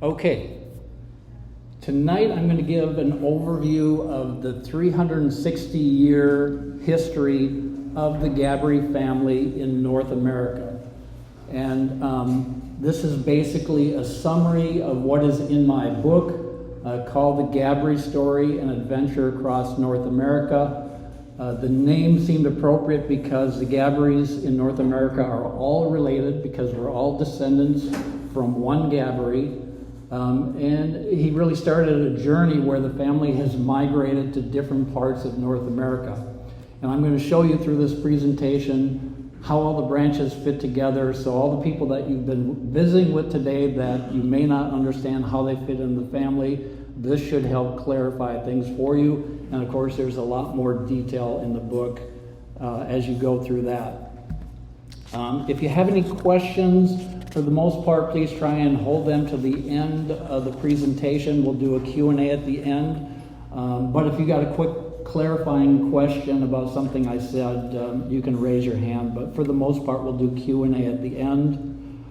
Okay, tonight I'm going to give an overview of the 360-year history of the Gabree family in North America. And this is basically a summary of what is in my book called The Gaboury Story, An Adventure Across North America. The name seemed appropriate because the Gabouries in North America are all related because we're all descendants from one Gabaree. And he really started a journey where the family has migrated to different parts of North America. And I'm going to show you through this presentation how all the branches fit together, so all the people that you've been visiting with today that you may not understand how they fit in the family, this should help clarify things for you. And of course, there's a lot more detail in the book as you go through that. If you have any questions, for the most part, please try and hold them to the end of the presentation. We'll do a Q&A at the end. But if you got a quick clarifying question about something I said, you can raise your hand. But for the most part, we'll do Q&A at the end.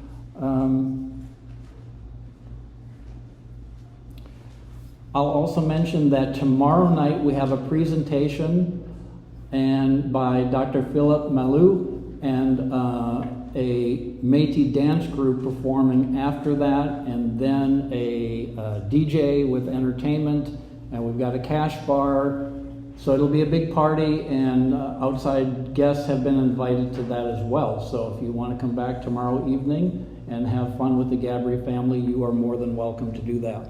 I'll also mention that tomorrow night we have a presentation by Dr. Philip Malou and a Métis dance group performing after that, and then a DJ with entertainment, and we've got a cash bar. So it'll be a big party, and outside guests have been invited to that as well. So if you want to come back tomorrow evening and have fun with the Gabree family, you are more than welcome to do that.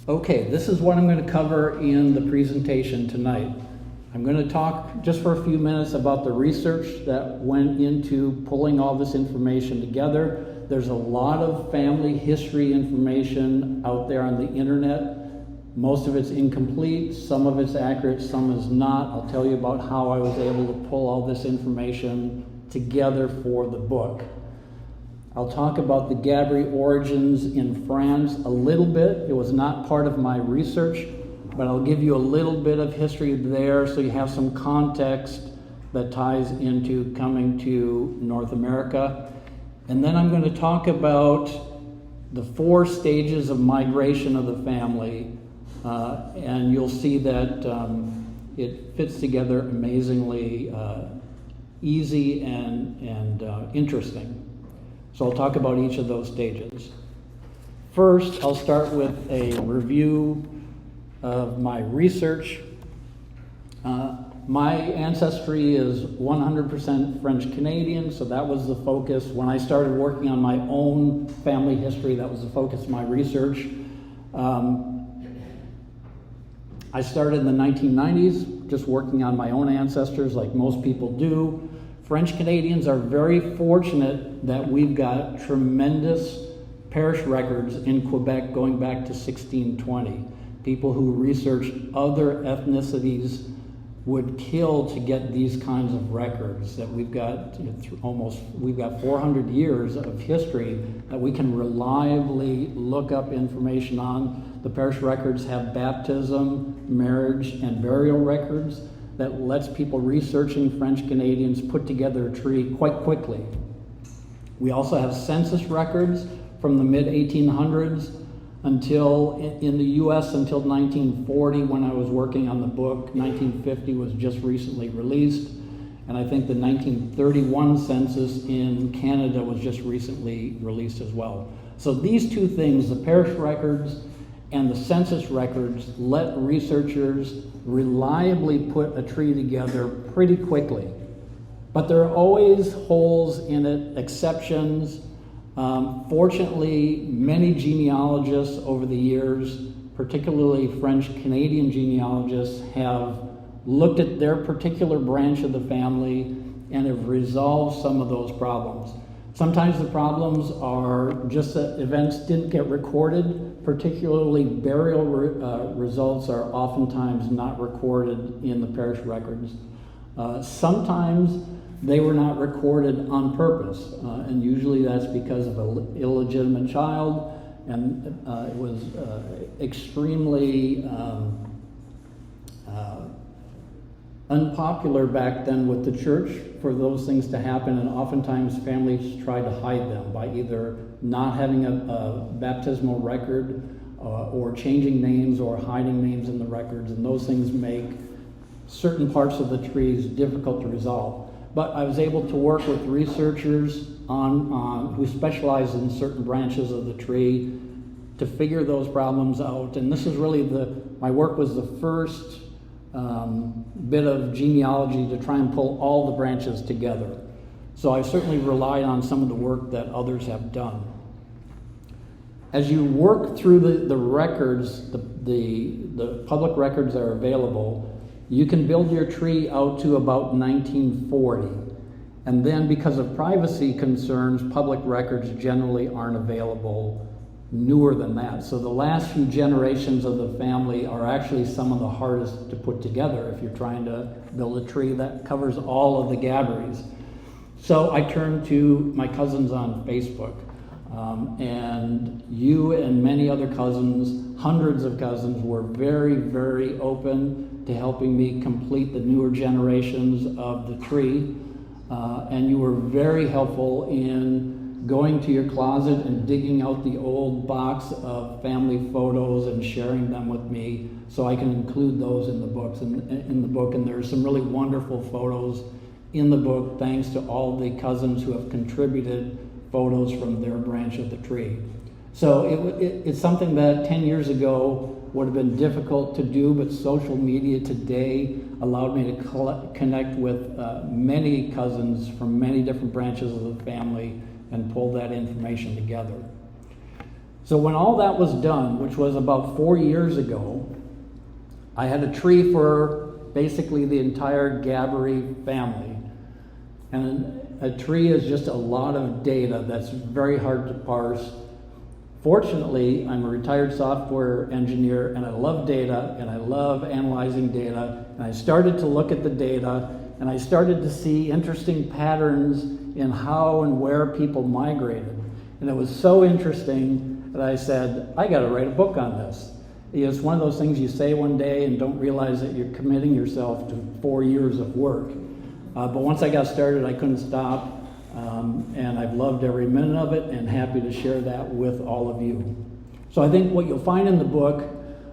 Okay, this is what I'm going to cover in the presentation tonight. I'm going to talk just for a few minutes about the research that went into pulling all this information together. There's a lot of family history information out there on the internet. Most of it's incomplete, some of it's accurate, some is not. I'll tell you about how I was able to pull all this information together for the book. I'll talk about the Gabree origins in France a little bit. It was not part of my research, but I'll give you a little bit of history there so you have some context that ties into coming to North America. And then I'm going to talk about the 4 stages of migration of the family, and you'll see that it fits together amazingly easy and interesting. So I'll talk about each of those stages. First, I'll start with a review of my research. My ancestry is 100% French-Canadian, so that was the focus. When I started working on my own family history, that was the focus of my research. I started in the 1990s, just working on my own ancestors like most people do. French Canadians are very fortunate that we've got tremendous parish records in Quebec going back to 1620. People who researched other ethnicities would kill to get these kinds of records that we've got. We've got 400 years of history that we can reliably look up information on. The parish records have baptism, marriage, and burial records that lets people researching French Canadians put together a tree quite quickly. We also have census records from the mid-1800s until in the US until 1940 when I was working on the book. 1950 was just recently released, and I think the 1931 census in Canada was just recently released as well. So these 2 things, the parish records and the census records, let researchers reliably put a tree together pretty quickly. But there are always holes in it, exceptions. Fortunately, many genealogists over the years, particularly French-Canadian genealogists, have looked at their particular branch of the family and have resolved some of those problems. Sometimes the problems are just that events didn't get recorded, particularly burial results are oftentimes not recorded in the parish records. Sometimes they were not recorded on purpose, and usually that's because of an illegitimate child, and it was extremely unpopular back then with the church for those things to happen, and oftentimes families try to hide them by either not having a baptismal record or changing names or hiding names in the records, and those things make certain parts of the trees difficult to resolve. But I was able to work with researchers who specialize in certain branches of the tree to figure those problems out. And this is really my work was the first bit of genealogy to try and pull all the branches together. So I certainly relied on some of the work that others have done. As you work through the records, the public records that are available, you can build your tree out to about 1940. And then because of privacy concerns, public records generally aren't available newer than that. So the last few generations of the family are actually some of the hardest to put together if you're trying to build a tree that covers all of the Gabouries. So I turned to my cousins on Facebook. And you and many other cousins, hundreds of cousins, were very, very open to helping me complete the newer generations of the tree. And you were very helpful in going to your closet and digging out the old box of family photos and sharing them with me so I can include those in the books. In the book, and there are some really wonderful photos in the book thanks to all the cousins who have contributed photos from their branch of the tree. So it's something that 10 years ago would have been difficult to do, but social media today allowed me to connect with many cousins from many different branches of the family and pull that information together. So when all that was done, which was about 4 years ago, I had a tree for basically the entire Gabaree family. And a tree is just a lot of data that's very hard to parse. Fortunately, I'm a retired software engineer and I love data and I love analyzing data. And I started to look at the data and I started to see interesting patterns in how and where people migrated. And it was so interesting that I said, I got to write a book on this. It's one of those things you say one day and don't realize that you're committing yourself to 4 years of work. But once I got started, I couldn't stop. And I've loved every minute of it and happy to share that with all of you. So I think what you'll find in the book,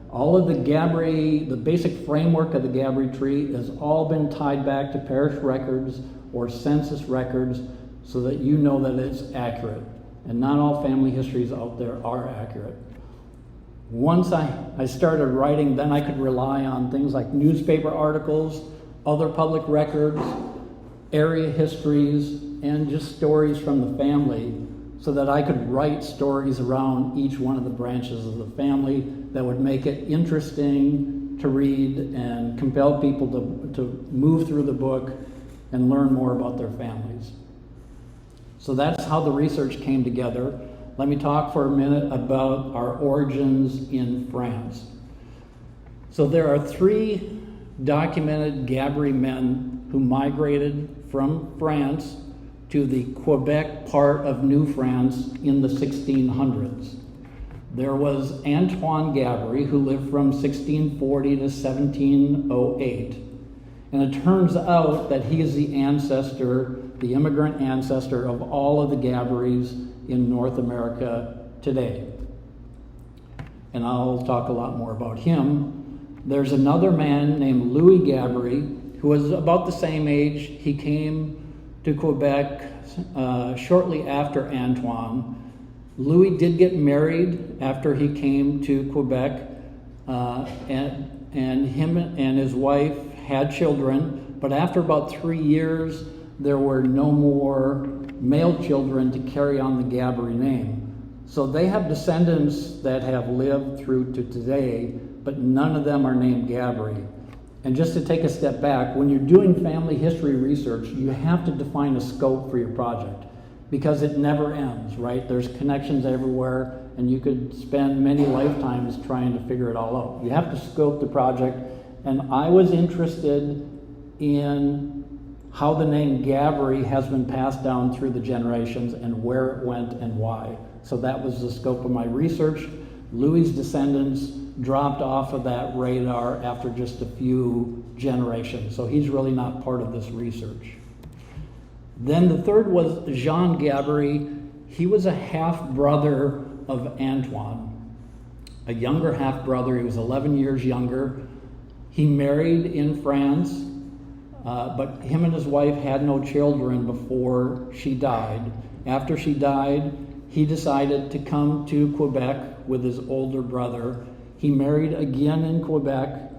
all of the Gabree, the basic framework of the Gabree tree has all been tied back to parish records or census records so that you know that it's accurate. And not all family histories out there are accurate. Once I started writing, then I could rely on things like newspaper articles, other public records, area histories, and just stories from the family so that I could write stories around each one of the branches of the family that would make it interesting to read and compel people to move through the book and learn more about their families. So that's how the research came together. Let me talk for a minute about our origins in France. So there are 3 documented Gabree men who migrated from France to the Quebec part of New France in the 1600s. There was Antoine Gaboury, who lived from 1640 to 1708. And it turns out that he is the ancestor, the immigrant ancestor of all of the Gabarees in North America today. And I'll talk a lot more about him. There's another man named Louis Gaboury, who was about the same age. He came to Quebec shortly after Antoine. Louis did get married after he came to Quebec, and him and his wife had children, but after about 3 years, there were no more male children to carry on the Gabaree name. So they have descendants that have lived through to today, but none of them are named Gabaree. And just to take a step back, when you're doing family history research, you have to define a scope for your project because it never ends, right? There's connections everywhere, and you could spend many lifetimes trying to figure it all out. You have to scope the project, and I was interested in how the name Gabaree has been passed down through the generations and where it went and why. So that was the scope of my research. Louis's descendants dropped off of that radar after just a few generations, so he's really not part of this research. Then the third was Jean Gaboury. He was a half-brother of Antoine, a younger half-brother. He was 11 years younger. He married in France, but him and his wife had no children before she died. After she died, he decided to come to Quebec with his older brother. He married again in Quebec,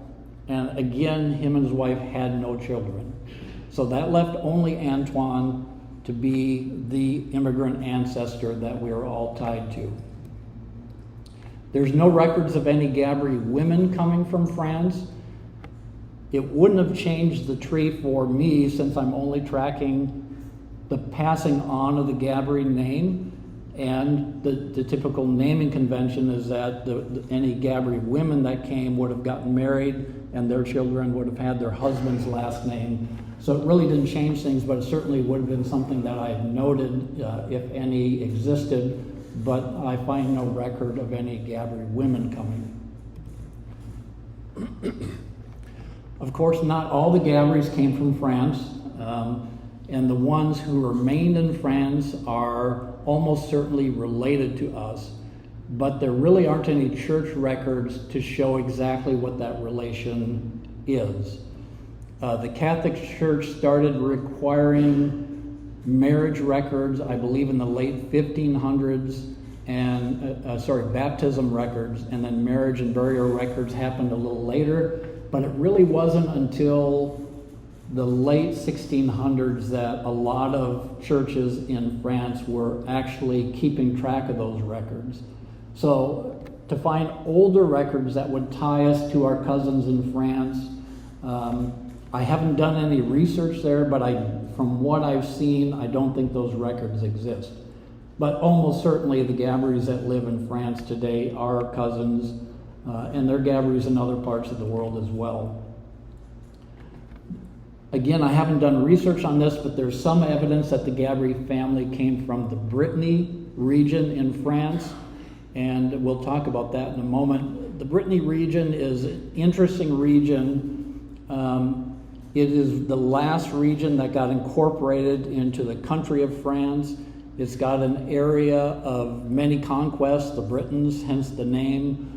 and again, him and his wife had no children. So that left only Antoine to be the immigrant ancestor that we are all tied to. There's no records of any Gabree women coming from France. It wouldn't have changed the tree for me, since I'm only tracking the passing on of the Gabree name, and the typical naming convention is that any Gabree women that came would have gotten married and their children would have had their husband's last name. So it really didn't change things, but it certainly would have been something that I had noted if any existed, but I find no record of any Gabree women coming. Of course, not all the Gabrees came from France, and the ones who remained in France are almost certainly related to us, but there really aren't any church records to show exactly what that relation is. The Catholic Church started requiring marriage records, I believe, in the late 1500s, and baptism records, and then marriage and burial records happened a little later, but it really wasn't until the late 1600s that a lot of churches in France were actually keeping track of those records. So to find older records that would tie us to our cousins in France, I haven't done any research there, but from what I've seen, I don't think those records exist. But almost certainly the Gabouries that live in France today are cousins, and they're Gabouries in other parts of the world as well. Again, I haven't done research on this, but there's some evidence that the Gabree family came from the Brittany region in France, and we'll talk about that in a moment. The Brittany region is an interesting region. It is the last region that got incorporated into the country of France. It's got an area of many conquests, the Britons, hence the name,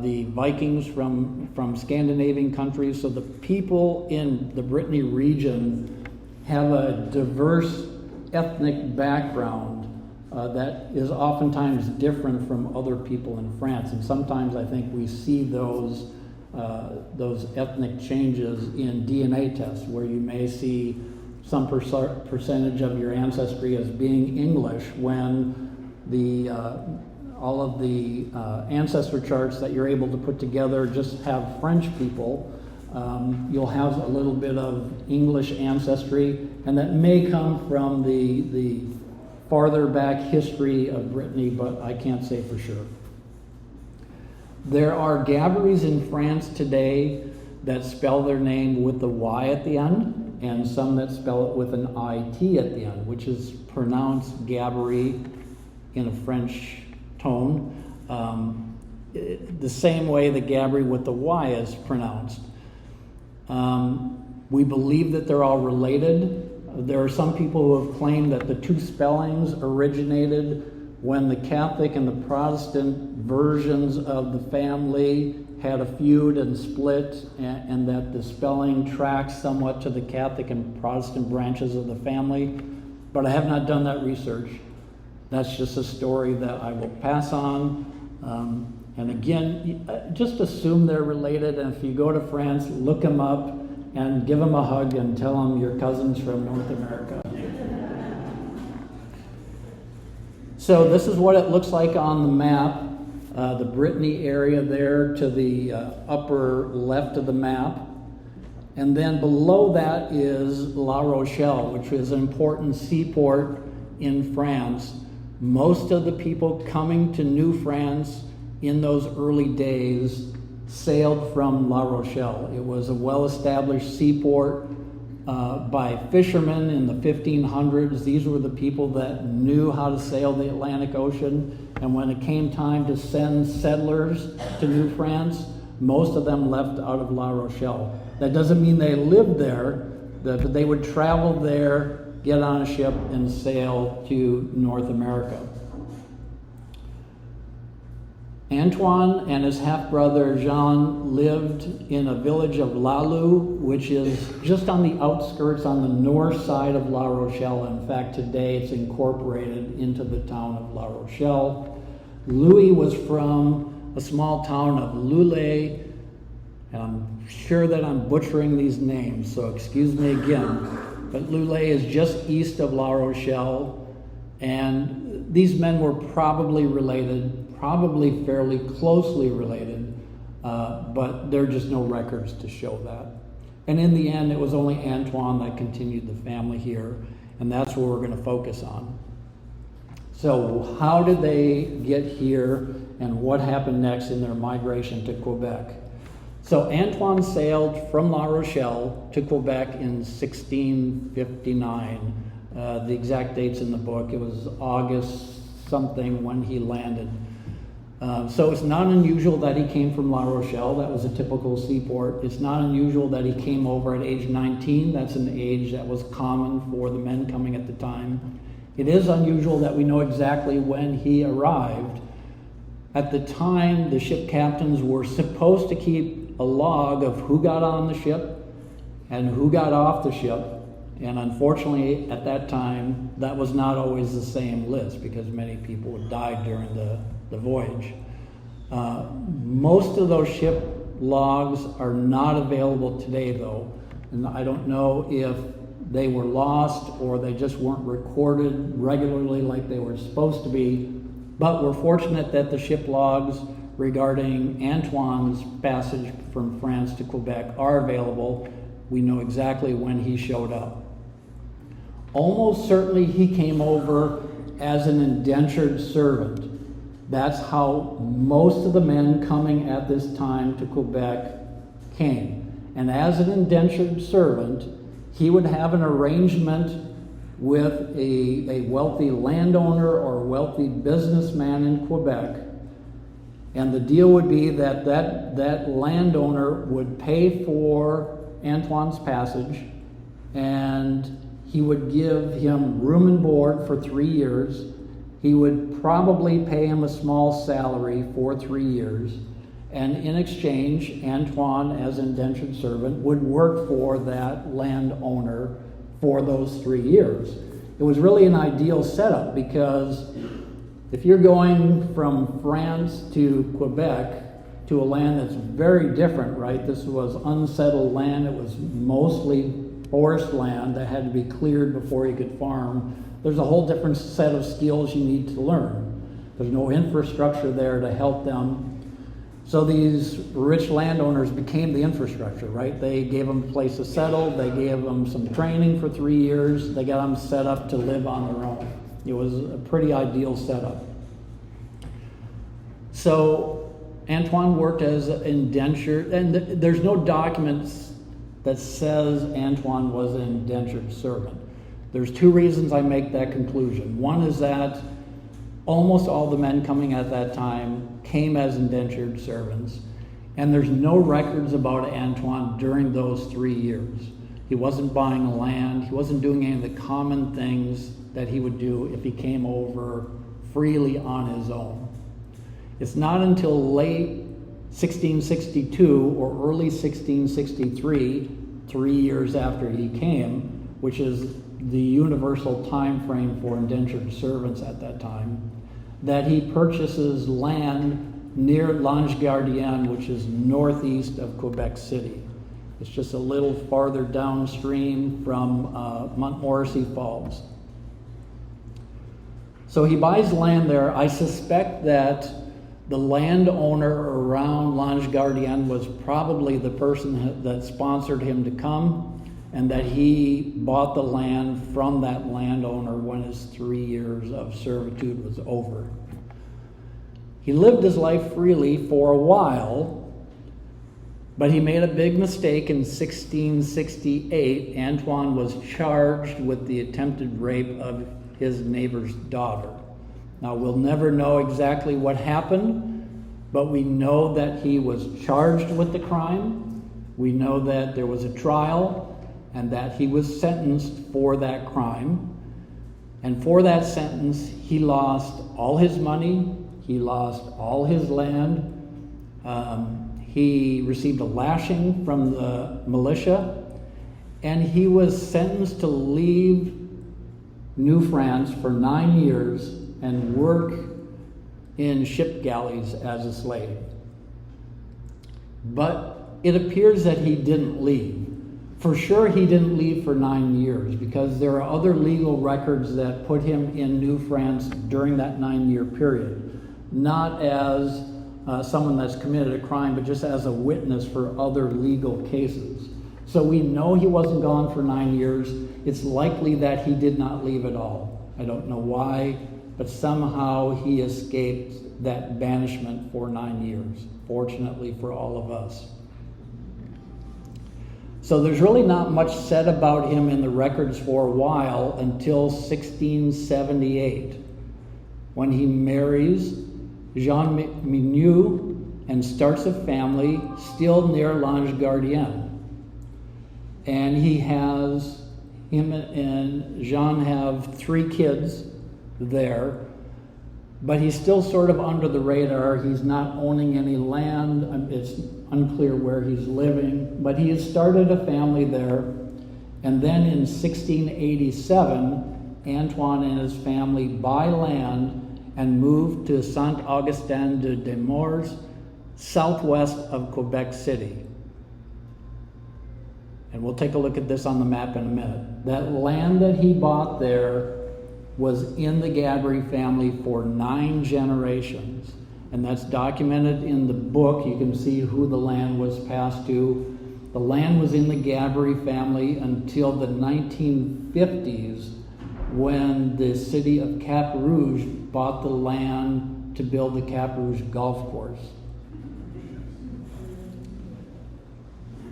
the Vikings from Scandinavian countries. So the people in the Brittany region have a diverse ethnic background that is oftentimes different from other people in France. And sometimes I think we see those ethnic changes in DNA tests, where you may see some percentage of your ancestry as being English when all of the ancestor charts that you're able to put together just have French people. You'll have a little bit of English ancestry, and that may come from the farther back history of Brittany, but I can't say for sure. There are Gabarees in France today that spell their name with the Y at the end, and some that spell it with an IT at the end, which is pronounced Gabaree in a French tone, the same way the Gabree with the Y is pronounced. We believe that they're all related. There are some people who have claimed that the two spellings originated when the Catholic and the Protestant versions of the family had a feud and split, and that the spelling tracks somewhat to the Catholic and Protestant branches of the family. But I have not done that research. That's just a story that I will pass on. And again, just assume they're related, and if you go to France, look them up and give them a hug and tell them you're cousins from North America. So this is what it looks like on the map. The Brittany area there to the upper left of the map. And then below that is La Rochelle, which is an important seaport in France. Most of the people coming to New France in those early days sailed from La Rochelle. It was a well-established seaport. by fishermen in the 1500s. These were the people that knew how to sail the Atlantic Ocean. And when it came time to send settlers to New France, most of them left out of La Rochelle. That doesn't mean they lived there, but they would travel there, get on a ship, and sail to North America. Antoine and his half-brother Jean lived in a village of Lalou, which is just on the outskirts on the north side of La Rochelle. In fact, today it's incorporated into the town of La Rochelle. Louis was from a small town of Lulé, and I'm sure that I'm butchering these names, so excuse me again. But Lulé is just east of La Rochelle, and these men were probably related, probably fairly closely related, but there are just no records to show that. And in the end, it was only Antoine that continued the family here, and that's what we're going to focus on. So how did they get here, and what happened next in their migration to Quebec? So Antoine sailed from La Rochelle to Quebec in 1659. The exact date's in the book. It was August something when he landed. So it's not unusual that he came from La Rochelle. That was a typical seaport. It's not unusual that he came over at age 19. That's an age that was common for the men coming at the time. It is unusual that we know exactly when he arrived. At the time, the ship captains were supposed to keep a log of who got on the ship and who got off the ship. And unfortunately, at that time, that was not always the same list because many people died during the voyage. Most of those ship logs are not available today, though. And I don't know if they were lost or they just weren't recorded regularly like they were supposed to be. But we're fortunate that the ship logs regarding Antoine's passage from France to Quebec are available. We know exactly when he showed up. Almost certainly he came over as an indentured servant. That's how most of the men coming at this time to Quebec came. And as an indentured servant, he would have an arrangement with a wealthy landowner or wealthy businessman in Quebec. And the deal would be that landowner would pay for Antoine's passage, and he would give him room and board for 3 years. He would probably pay him a small salary for 3 years. And in exchange, Antoine, as an indentured servant, would work for that landowner for those 3 years. It was really an ideal setup because if you're going from France to Quebec, to a land that's very different, right? This was unsettled land. It was mostly forest land that had to be cleared before you could farm. There's a whole different set of skills you need to learn. There's no infrastructure there to help them. So these rich landowners became the infrastructure, right? They gave them a place to settle. They gave them some training for 3 years. They got them set up to live on their own. It was a pretty ideal setup. So Antoine worked as an indentured, and there's no documents that says Antoine was an indentured servant. There's 2 reasons I make that conclusion. One is that almost all the men coming at that time came as indentured servants, and there's no records about Antoine during those 3 years. He wasn't buying land. He wasn't doing any of the common things that he would do if he came over freely on his own. It's not until late 1662 or early 1663, 3 years after he came, which is the universal time frame for indentured servants at that time, that he purchases land near L'Ange Gardien, which is northeast of Quebec City. It's just a little farther downstream from Montmorency Falls. So he buys land there. I suspect that the landowner around L'Ange Gardien was probably the person that sponsored him to come, and that he bought the land from that landowner when his 3 years of servitude was over. He lived his life freely for a while, But he made a big mistake in 1668. Antoine was charged with the attempted rape of his neighbor's daughter. Now, we'll never know exactly what happened, but we know that he was charged with the crime. We know that there was a trial and that he was sentenced for that crime. And for that sentence, he lost all his money, he lost all his land, he received a lashing from the militia, and he was sentenced to leave New France for 9 years and work in ship galleys as a slave. But it appears that he didn't leave. For sure he didn't leave for 9 years, because there are other legal records that put him in New France during that 9-year period. Not as someone that's committed a crime, but just as a witness for other legal cases. So we know he wasn't gone for 9 years. It's likely that he did not leave at all. I don't know why, but somehow he escaped that banishment for 9 years, fortunately for all of us. So there's really not much said about him in the records for a while until 1678, when he marries Jean Mignou and starts a family still near Lange Gardien. And him and Jean have 3 kids there, but he's still sort of under the radar. He's not owning any land. It's unclear where he's living, but he has started a family there. And then in 1687, Antoine and his family buy land and move to Saint-Augustin-de-Desmaures, southwest of Quebec City. And we'll take a look at this on the map in a minute. That land that he bought there was in the Gabree family for 9 generations. And that's documented in the book. You can see who the land was passed to. The land was in the Gabree family until the 1950s, when the city of Cap Rouge bought the land to build the Cap Rouge golf course.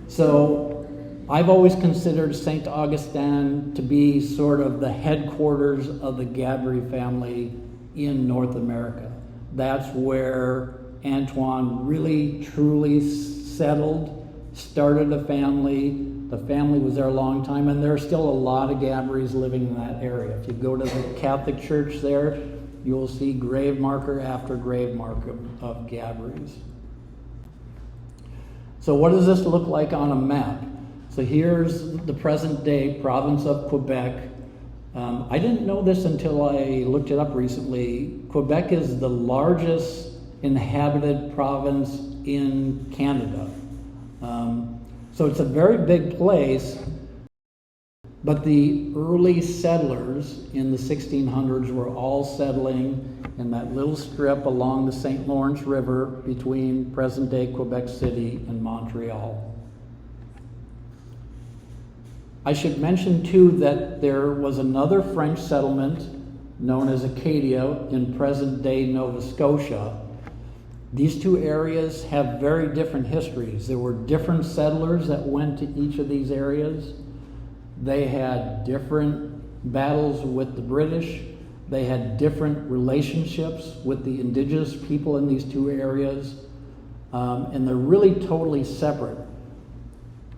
So I've always considered St. Augustin to be sort of the headquarters of the Gabree family in North America. That's where Antoine really, truly settled, started a family. The family was there a long time, and there are still a lot of Gabouries living in that area. If you go to the Catholic Church there, you'll see grave marker after grave marker of Gabouries. So what does this look like on a map? So here's the present day province of Quebec. I didn't know this until I looked it up recently. Quebec is the largest inhabited province in Canada. So it's a very big place, but the early settlers in the 1600s were all settling in that little strip along the St. Lawrence River between present-day Quebec City and Montreal. I should mention too that there was another French settlement known as Acadia in present-day Nova Scotia. These two areas have very different histories. There were different settlers that went to each of these areas. They had different battles with the British. They had different relationships with the indigenous people in these two areas. And they're really totally separate.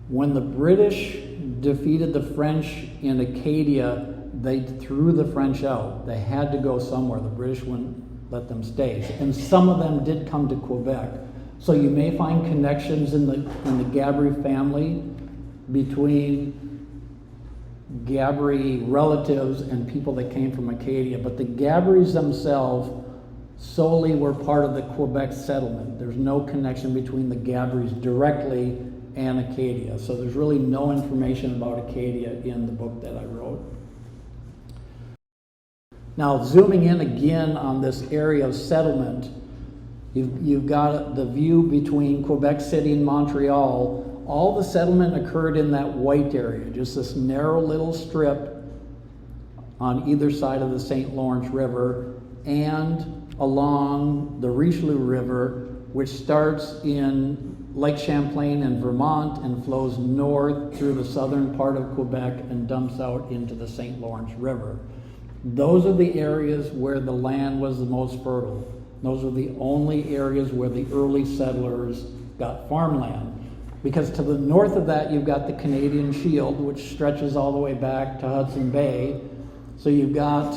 When the British defeated the French in Acadia, they threw the French out. They had to go somewhere. The British wouldn't let them stay. And some of them did come to Quebec. So you may find connections in the Gabree family between Gabree relatives and people that came from Acadia. But the Gabouries themselves solely were part of the Quebec settlement. There's no connection between the Gabouries directly and Acadia. So there's really no information about Acadia in the book that I wrote. Now, zooming in again on this area of settlement, you've got the view between Quebec City and Montreal. All the settlement occurred in that white area, just this narrow little strip on either side of the St. Lawrence River and along the Richelieu River which starts in Lake Champlain in Vermont and flows north through the southern part of Quebec and dumps out into the St. Lawrence River. Those are the areas where the land was the most fertile. Those are the only areas where the early settlers got farmland. Because to the north of that, you've got the Canadian Shield, which stretches all the way back to Hudson Bay. So you've got,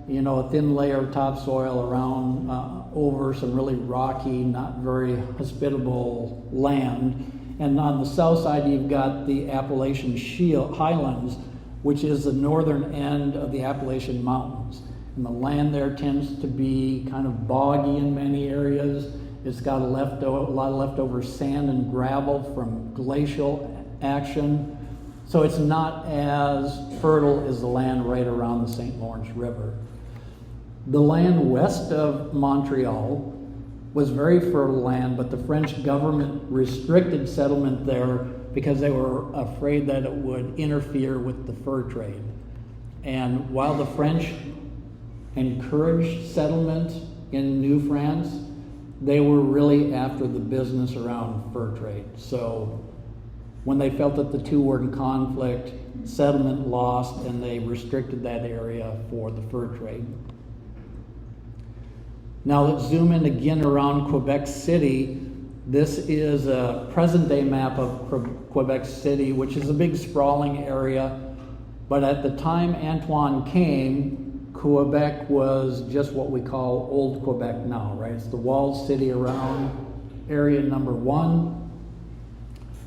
a thin layer of topsoil around over some really rocky, not very hospitable land. And on the south side, you've got the Appalachian Highlands, which is the northern end of the Appalachian Mountains. And the land there tends to be kind of boggy in many areas. It's got a lot of leftover sand and gravel from glacial action. So it's not as fertile as the land right around the St. Lawrence River. The land west of Montreal was very fertile land, but the French government restricted settlement there because they were afraid that it would interfere with the fur trade. And while the French encouraged settlement in New France, they were really after the business around fur trade. So when they felt that the two were in conflict, settlement lost, and they restricted that area for the fur trade. Now let's zoom in again around Quebec City. This is a present-day map of Quebec City, which is a big sprawling area. But at the time Antoine came, Quebec was just what we call Old Quebec now, right? It's the walled city around area number 1.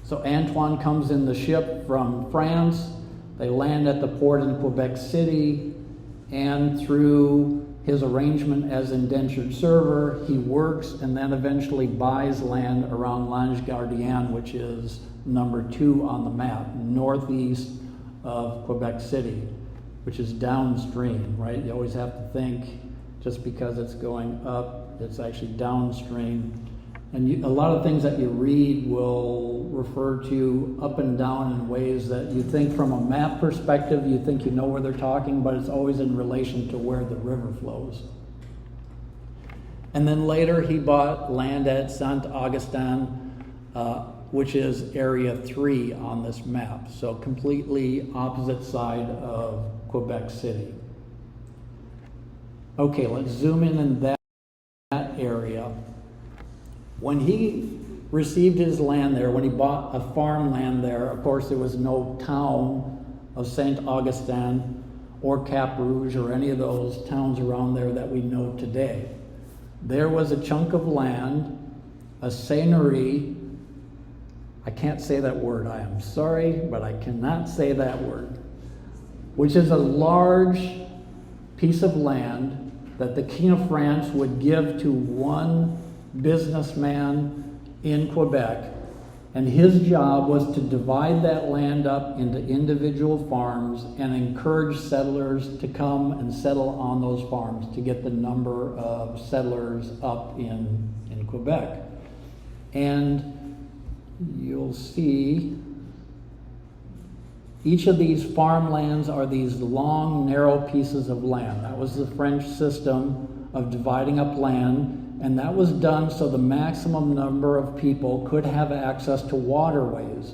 So Antoine comes in the ship from France. They land at the port in Quebec City, and through his arrangement as indentured server, he works and then eventually buys land around Lange Gardien, which is number 2 on the map, northeast of Quebec City, which is downstream, right? You always have to think just because it's going up, it's actually downstream. And a lot of things that you read will refer to up and down in ways that you think from a map perspective, you think you know where they're talking, but it's always in relation to where the river flows. And then later he bought land at Saint-Augustin, which is area 3 on this map. So completely opposite side of Quebec City. Okay, let's zoom in that area. When he received his land there, when he bought a farmland there, of course there was no town of Saint Augustin or Cap Rouge or any of those towns around there that we know today. There was a chunk of land, a seigneurie. I can't say that word, I am sorry, but I cannot say that word, which is a large piece of land that the King of France would give to one businessman in Quebec, and his job was to divide that land up into individual farms and encourage settlers to come and settle on those farms to get the number of settlers up in Quebec. And you'll see each of these farmlands are these long, narrow pieces of land. That was the French system of dividing up land. And that was done so the maximum number of people could have access to waterways,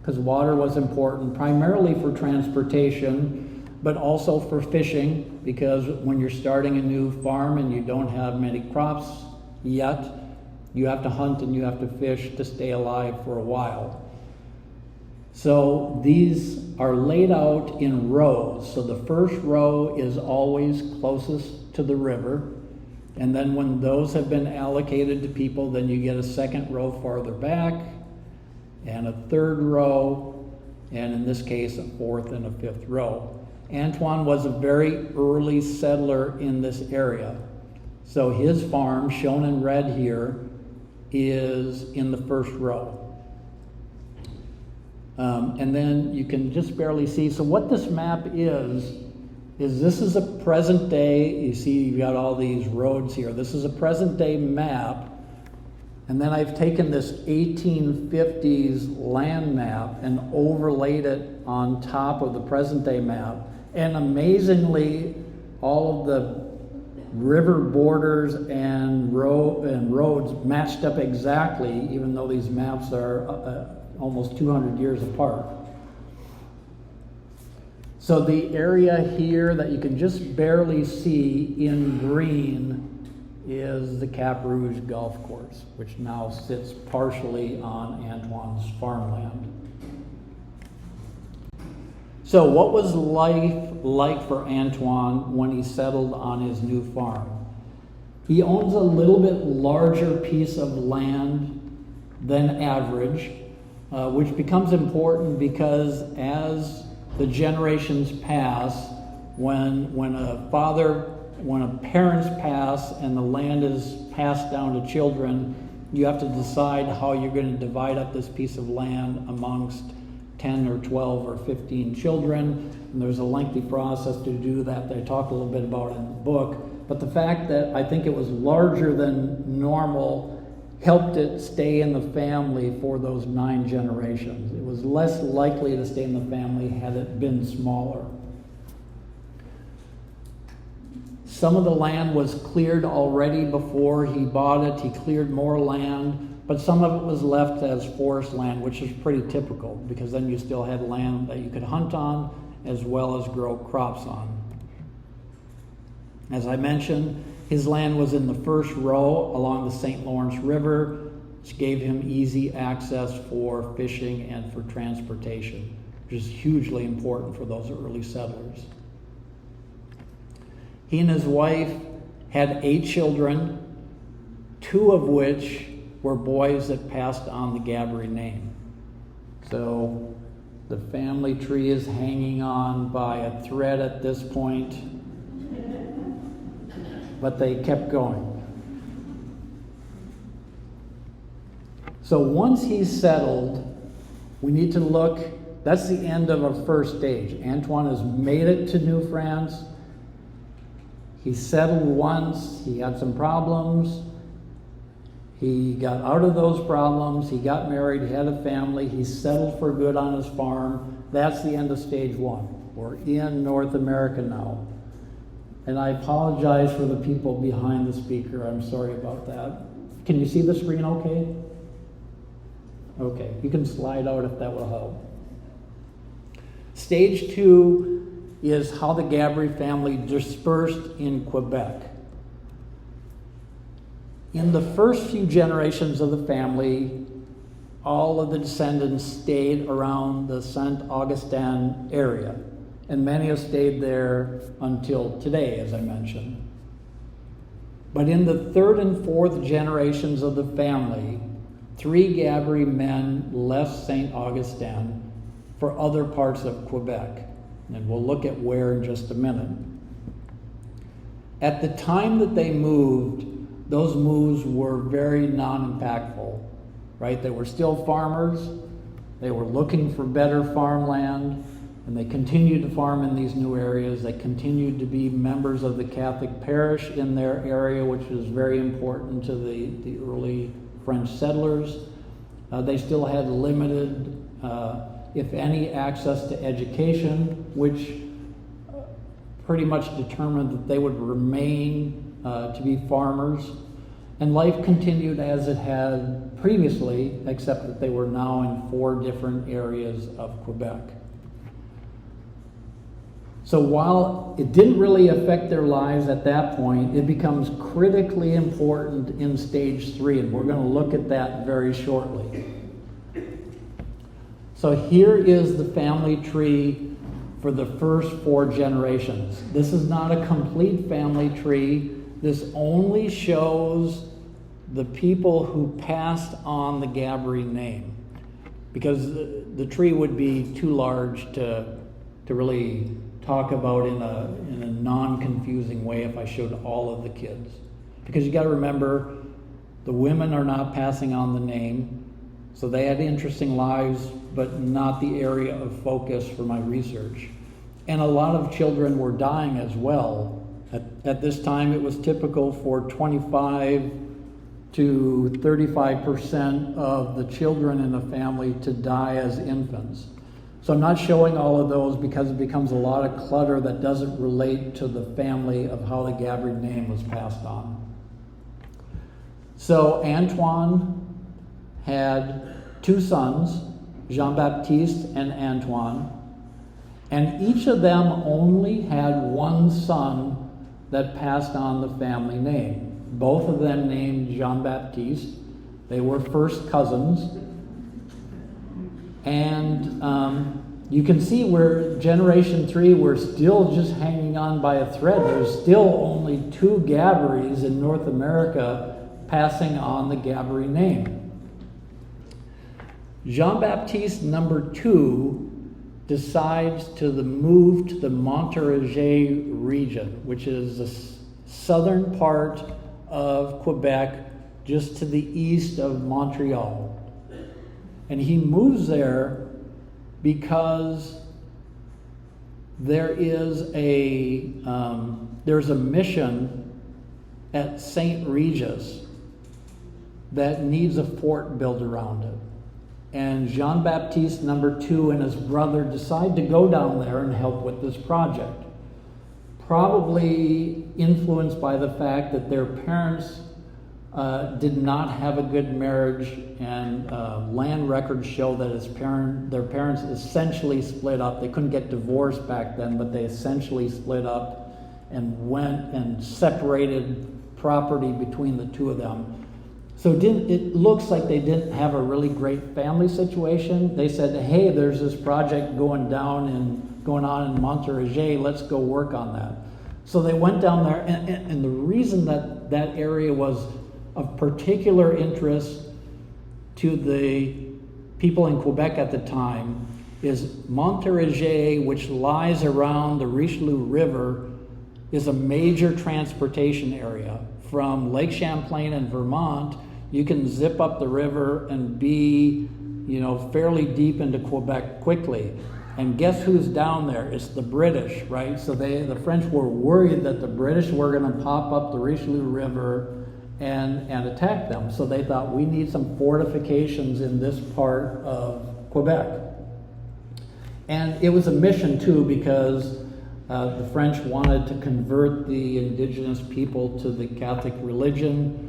because water was important primarily for transportation, but also for fishing, because when you're starting a new farm and you don't have many crops yet, you have to hunt and you have to fish to stay alive for a while. So these are laid out in rows. So the first row is always closest to the river. And then when those have been allocated to people, then you get a second row farther back, and a third row, and in this case, a fourth and a fifth row. Antoine was a very early settler in this area. So his farm, shown in red here, is in the first row. And then you can just barely see. So what this map is this is a present day, you see you've got all these roads here. This is a present day map. And then I've taken this 1850s land map and overlaid it on top of the present day map. And amazingly, all of the river borders and roads matched up exactly, even though these maps are almost 200 years apart. So the area here that you can just barely see in green is the Cap Rouge Golf Course, which now sits partially on Antoine's farmland. So what was life like for Antoine when he settled on his new farm? He owns a little bit larger piece of land than average, which becomes important because as the generations pass, when parents pass and the land is passed down to children, you have to decide how you're going to divide up this piece of land amongst 10 or 12 or 15 children. And there's a lengthy process to do that I talk a little bit about in the book. But the fact that I think it was larger than normal helped it stay in the family for those 9 generations. It was less likely to stay in the family had it been smaller. Some of the land was cleared already before he bought it. He cleared more land, but some of it was left as forest land, which is pretty typical because then you still had land that you could hunt on as well as grow crops on. As I mentioned, his land was in the first row along the St. Lawrence River, which gave him easy access for fishing and for transportation, which is hugely important for those early settlers. He and his wife had 8 children, 2 of which were boys that passed on the Gabree name. So the family tree is hanging on by a thread at this point, but they kept going. So once he's settled, we need to look, that's the end of our first stage. Antoine has made it to New France. He settled once, he had some problems. He got out of those problems, he got married, he had a family, he settled for good on his farm. That's the end of stage 1. We're in North America now. And I apologize for the people behind the speaker. I'm sorry about that. Can you see the screen okay? Okay, you can slide out if that will help. Stage 2 is how the Gabree family dispersed in Quebec. In the first few generations of the family, all of the descendants stayed around the Saint Augustin area, and many have stayed there until today, as I mentioned. But in the 3rd and 4th generations of the family, 3 Gabree men left Saint Augustin for other parts of Quebec, and we'll look at where in just a minute. At the time that they moved, those moves were very non-impactful, right? They were still farmers, they were looking for better farmland, and they continued to farm in these new areas. They continued to be members of the Catholic parish in their area, which was very important to the early French settlers. They still had limited, if any, access to education, which pretty much determined that they would remain to be farmers. And life continued as it had previously, except that they were now in 4 different areas of Quebec. So while it didn't really affect their lives at that point, it becomes critically important in stage 3, and we're going to look at that very shortly. So here is the family tree for the first 4 generations. This is not a complete family tree. This only shows the people who passed on the Gabree name, because the tree would be too large to really talk about in a non-confusing way if I showed all of the kids. Because you got to remember, the women are not passing on the name, so they had interesting lives, but not the area of focus for my research. And a lot of children were dying as well. At this time, it was typical for 25 to 35% of the children in the family to die as infants. So I'm not showing all of those because it becomes a lot of clutter that doesn't relate to the family of how the Gabree name was passed on. So Antoine had 2 sons, Jean-Baptiste and Antoine, and each of them only had 1 son that passed on the family name. Both of them named Jean-Baptiste. They were first cousins. And you can see where generation 3 were still just hanging on by a thread. There's still only 2 Gabarees in North America passing on the Gabaree name. Jean-Baptiste number 2 decides to move to the Montérégie region, which is the southern part of Quebec, just to the east of Montreal. And he moves there because there's a mission at St. Regis that needs a fort built around it. And Jean-Baptiste number 2 and his brother decide to go down there and help with this project. Probably influenced by the fact that their parents did not have a good marriage, and land records show that their parents essentially split up. They couldn't get divorced back then, but they essentially split up and went and separated property between the 2 of them. So it looks like they didn't have a really great family situation. They said, hey, there's this project going on in Montérégie, let's go work on that. So they went down there, and the reason that area was of particular interest to the people in Quebec at the time is Montérégie, which lies around the Richelieu River, is a major transportation area. From Lake Champlain and Vermont, you can zip up the river and be, fairly deep into Quebec quickly. And guess who's down there? It's the British, right? So the French were worried that the British were going to pop up the Richelieu River and attack them. So they thought, we need some fortifications in this part of Quebec. And it was a mission too, because the French wanted to convert the indigenous people to the Catholic religion.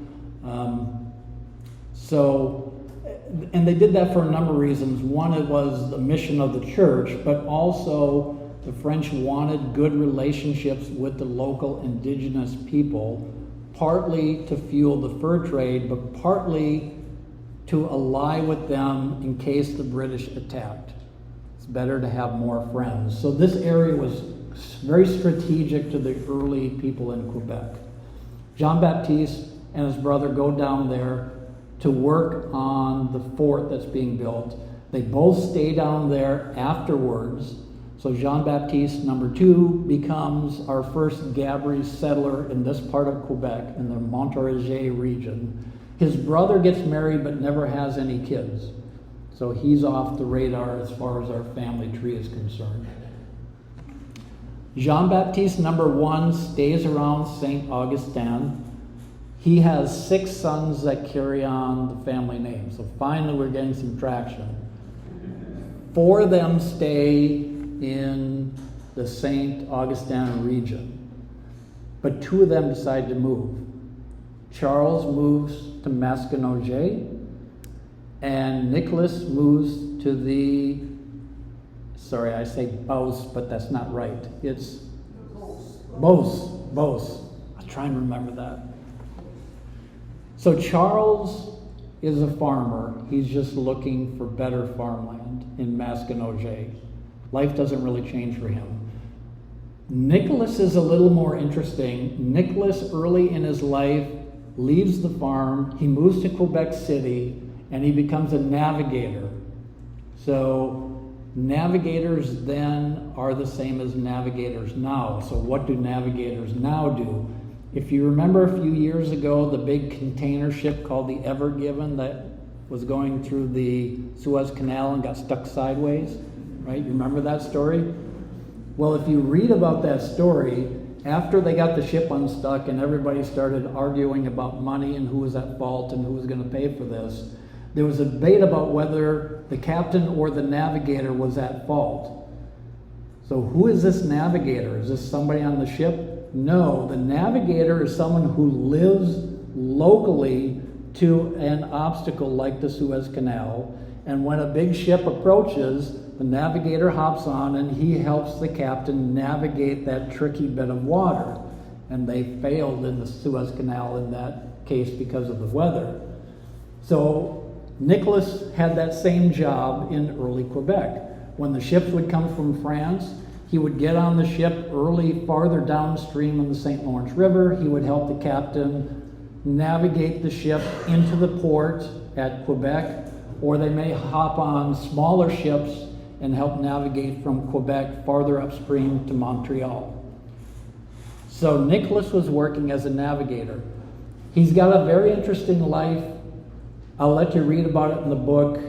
And they did that for a number of reasons. One, it was the mission of the church, but also the French wanted good relationships with the local indigenous people, partly to fuel the fur trade, but partly to ally with them in case the British attacked. It's better to have more friends. So this area was very strategic to the early people in Quebec. Jean-Baptiste and his brother go down there to work on the fort that's being built. They both stay down there afterwards. So Jean-Baptiste number 2 becomes our first Gabree settler in this part of Quebec, in the Montérégie region. His brother gets married but never has any kids. So he's off the radar as far as our family tree is concerned. Jean-Baptiste number 1 stays around St. Augustin. He has 6 sons that carry on the family name. So finally we're getting some traction. 4 of them stay in the St. Augustin region, but 2 of them decide to move. Charles moves to Masquinongé, and Nicholas moves to the, sorry, I say Beauce, but that's not right. It's Beauce. I'll try and remember that. So Charles is a farmer. He's just looking for better farmland in Masquinongé. Life doesn't really change for him. Nicholas is a little more interesting. Nicholas, early in his life, leaves the farm. He moves to Quebec City, and he becomes a navigator. So navigators then are the same as navigators now. So what do navigators now do? If you remember a few years ago, the big container ship called the Ever Given that was going through the Suez Canal and got stuck sideways, right? You remember that story? Well, if you read about that story, after they got the ship unstuck and everybody started arguing about money and who was at fault and who was going to pay for this, There was a debate about whether the captain or the navigator was at fault. So who is this navigator? Is this somebody on the ship? No, the navigator is someone who lives locally to an obstacle like the Suez Canal, and when a big ship approaches, the navigator hops on and he helps the captain navigate that tricky bit of water. And they failed in the Suez Canal in that case because of the weather. So Nicholas had that same job in early Quebec. When the ships would come from France, he would get on the ship early, farther downstream in the St. Lawrence River. He would help the captain navigate the ship into the port at Quebec, or they may hop on smaller ships and help navigate from Quebec farther upstream to Montreal. So Nicholas was working as a navigator. He's got a very interesting life. I'll let you read about it in the book,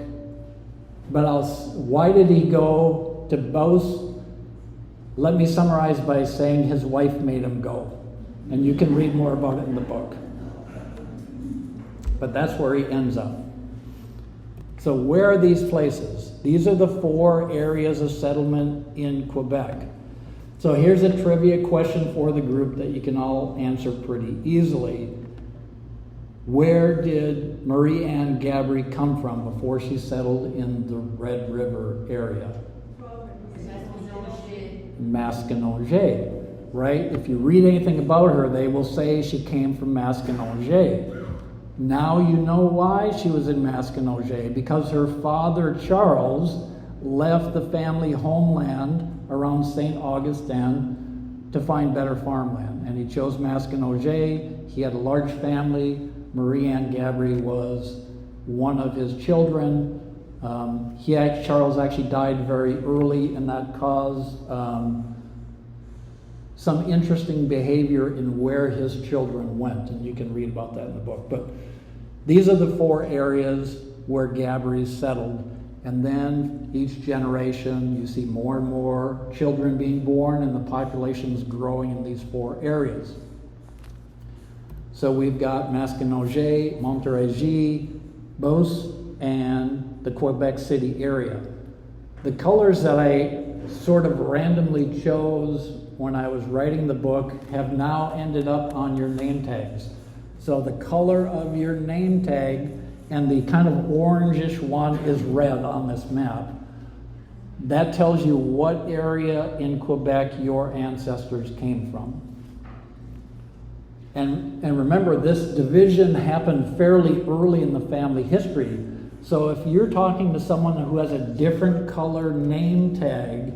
but why did he go to Beauce? Let me summarize by saying his wife made him go. And you can read more about it in the book. But that's where he ends up. So where are these places? These are the 4 areas of settlement in Quebec. So here's a trivia question for the group that you can all answer pretty easily. Where did Marie Anne Gaboury come from before she settled in the Red River area? Masquinongé, right? If you read anything about her, they will say she came from Masquinongé. Now you know why she was in Masquinongé, because her father Charles left the family homeland around St. Augustin to find better farmland, and he chose Masquinongé. He had a large family. Marie Anne Gaboury was one of his children. Charles actually died very early, and that caused some interesting behavior in where his children went, and you can read about that in the book. But these are the 4 areas where Gaboury settled, and then each generation you see more and more children being born, and the population is growing in these 4 areas. So we've got Masquinongé, Montérégie, Beauce, and the Quebec City area. The colors that I sort of randomly chose when I was writing the book have now ended up on your name tags. So the color of your name tag and the kind of orangish one is red on this map. That tells you what area in Quebec your ancestors came from. And remember, this division happened fairly early in the family history. So if you're talking to someone who has a different color name tag,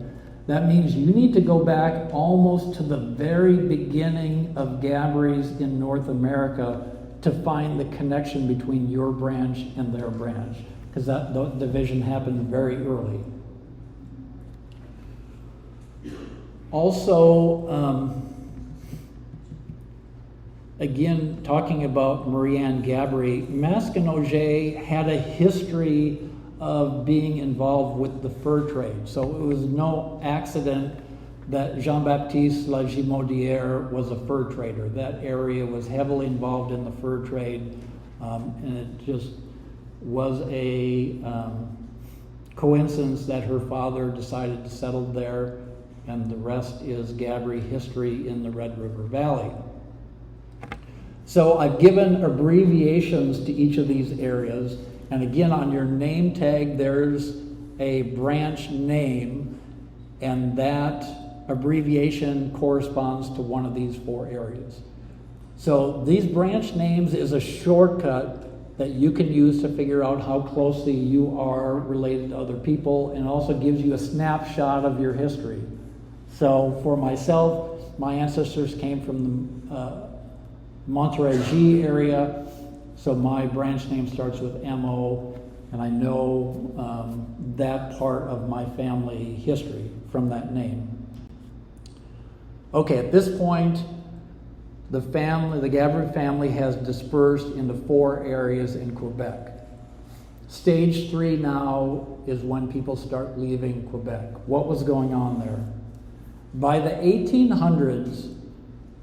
that means you need to go back almost to the very beginning of Gabouries in North America to find the connection between your branch and their branch, because that division happened very early. Also, again, talking about Marie Anne Gaboury, Masquinongé had a history of being involved with the fur trade. So it was no accident that Jean-Baptiste Lagimodière was a fur trader. That area was heavily involved in the fur trade, and it just was a coincidence that her father decided to settle there, and the rest is Gabree history in the Red River Valley. So I've given abbreviations to each of these areas, and again, on your name tag, there's a branch name, and that abbreviation corresponds to one of these 4 areas. So these branch names is a shortcut that you can use to figure out how closely you are related to other people, and also gives you a snapshot of your history. So for myself, my ancestors came from the Montérégie area, so my branch name starts with M-O, and I know that part of my family history from that name. Okay, at this point, the Gabree family has dispersed into 4 areas in Quebec. Stage 3 now is when people start leaving Quebec. What was going on there? By the 1800s,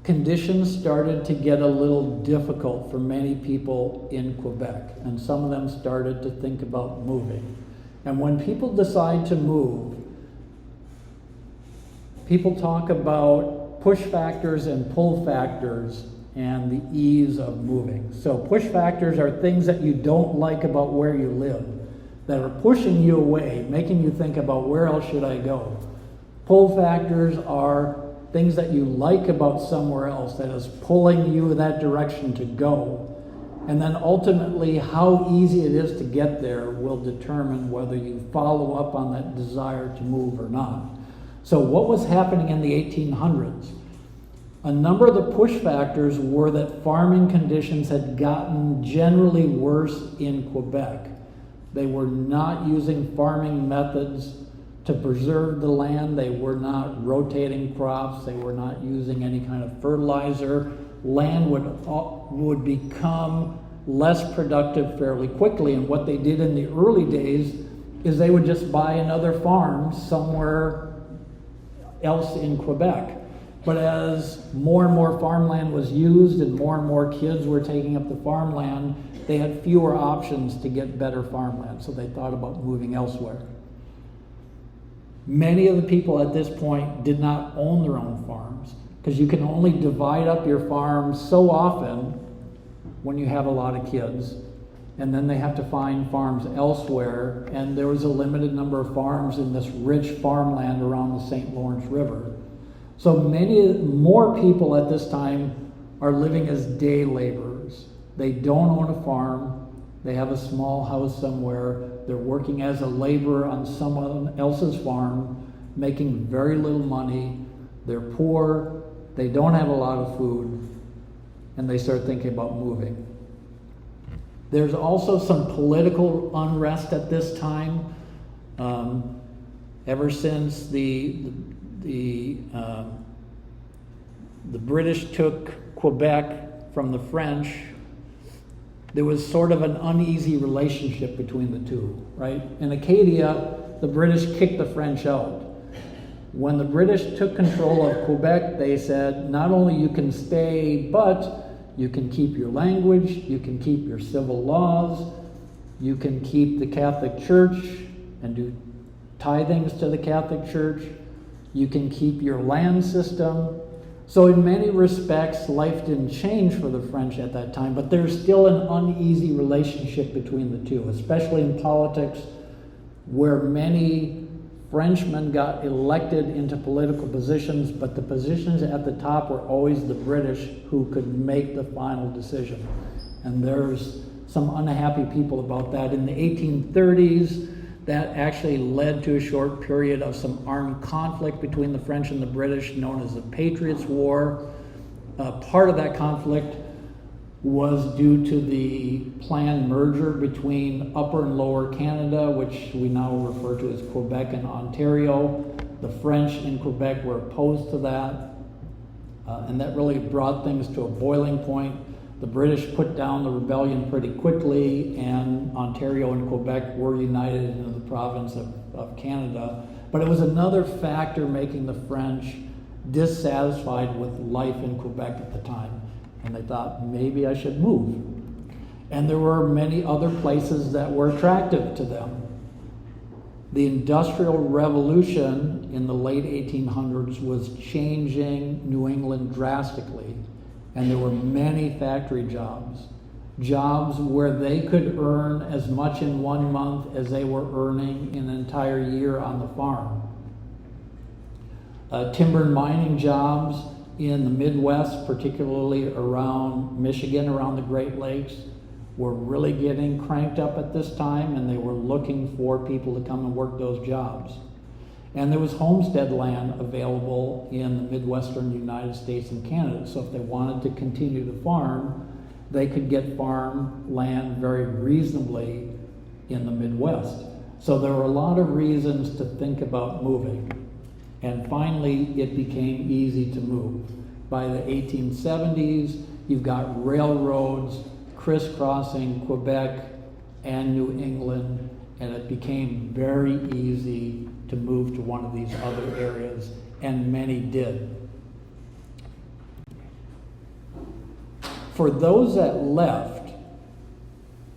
conditions started to get a little difficult for many people in Quebec, and some of them started to think about moving. And when people decide to move, people talk about push factors and pull factors and the ease of moving. So push factors are things that you don't like about where you live, that are pushing you away, making you think about where else should I go. Pull factors are things that you like about somewhere else that is pulling you that direction to go. And then ultimately, how easy it is to get there will determine whether you follow up on that desire to move or not. So what was happening in the 1800s? A number of the push factors were that farming conditions had gotten generally worse in Quebec. They were not using farming methods to preserve the land. They were not rotating crops. They were not using any kind of fertilizer. Land would become less productive fairly quickly. And what they did in the early days is they would just buy another farm somewhere else in Quebec. But as more and more farmland was used and more kids were taking up the farmland, they had fewer options to get better farmland. So they thought about moving elsewhere. Many of the people at this point did not own their own farms, because you can only divide up your farm so often when you have a lot of kids, and then they have to find farms elsewhere, and there was a limited number of farms in this rich farmland around the St. Lawrence River. So many more people at this time are living as day laborers. They don't own a farm. They have a small house somewhere. They're working as a laborer on someone else's farm, making very little money. They're poor. They don't have a lot of food. And they start thinking about moving. There's also some political unrest at this time. Ever since the British took Quebec from the French, there was sort of an uneasy relationship between the two, right? In Acadia, the British kicked the French out. When the British took control of Quebec, they said, not only you can stay, but you can keep your language, you can keep your civil laws, you can keep the Catholic Church and do tithings to the Catholic Church, you can keep your land system. So in many respects, life didn't change for the French at that time, but there's still an uneasy relationship between the two, especially in politics, where many Frenchmen got elected into political positions, but the positions at the top were always the British who could make the final decision. And there's some unhappy people about that. In the 1830s, that actually led to a short period of some armed conflict between the French and the British, known as the Patriots' War. Part of that conflict was due to the planned merger between Upper and Lower Canada, which we now refer to as Quebec and Ontario. The French in Quebec were opposed to that, and that really brought things to a boiling point. The British put down the rebellion pretty quickly, and Ontario and Quebec were united into the province of Canada. But it was another factor making the French dissatisfied with life in Quebec at the time. And they thought, maybe I should move. And there were many other places that were attractive to them. The Industrial Revolution in the late 1800s was changing New England drastically. And there were many factory jobs where they could earn as much in 1 month as they were earning in an entire year on the farm. Timber and mining jobs in the Midwest, particularly around Michigan, around the Great Lakes, were really getting cranked up at this time, and they were looking for people to come and work those jobs. And there was homestead land available in the Midwestern United States and Canada. So if they wanted to continue to farm, they could get farm land very reasonably in the Midwest. So there were a lot of reasons to think about moving. And finally, it became easy to move. By the 1870s, you've got railroads crisscrossing Quebec and New England, and it became very easy to move to one of these other areas, and many did. For those that left,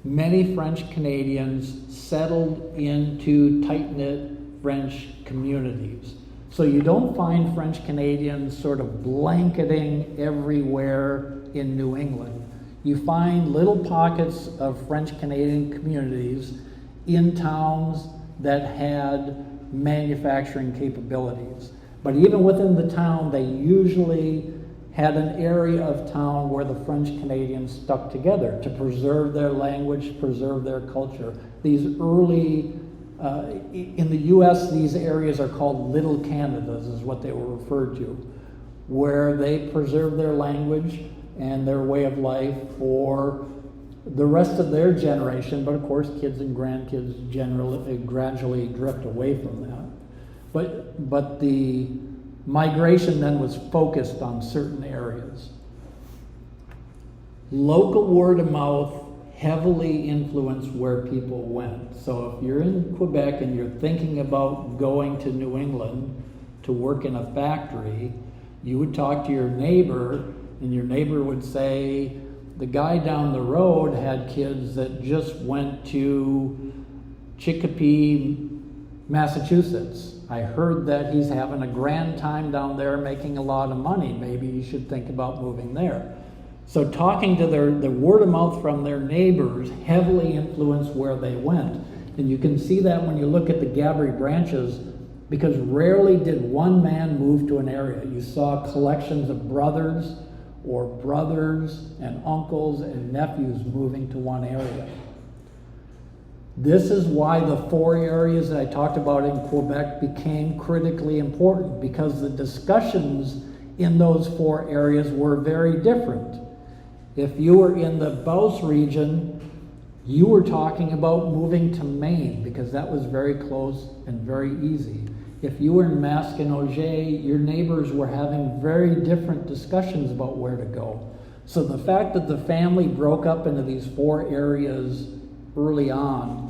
many French Canadians settled into tight-knit French communities. So you don't find French Canadians sort of blanketing everywhere in New England. You find little pockets of French Canadian communities in towns that had manufacturing capabilities. But even within the town, they usually had an area of town where the French Canadians stuck together to preserve their language, preserve their culture. These early, in the US, these areas are called Little Canadas, is what they were referred to, where they preserved their language and their way of life for the rest of their generation, but of course kids and grandkids generally gradually drift away from that. But the migration then was focused on certain areas. Local word of mouth heavily influenced where people went. So if you're in Quebec and you're thinking about going to New England to work in a factory, you would talk to your neighbor, and your neighbor would say, the guy down the road had kids that just went to Chicopee, Massachusetts. I heard that he's having a grand time down there making a lot of money. Maybe you should think about moving there. So talking to the word of mouth from their neighbors heavily influenced where they went. And you can see that when you look at the Gabree branches, because rarely did one man move to an area. You saw collections of brothers or brothers and uncles and nephews moving to one area. This is why the 4 areas that I talked about in Quebec became critically important, because the discussions in those 4 areas were very different. If you were in the Beauce region, you were talking about moving to Maine because that was very close and very easy. If you were in Masquinongé, your neighbors were having very different discussions about where to go. So the fact that the family broke up into these 4 areas early on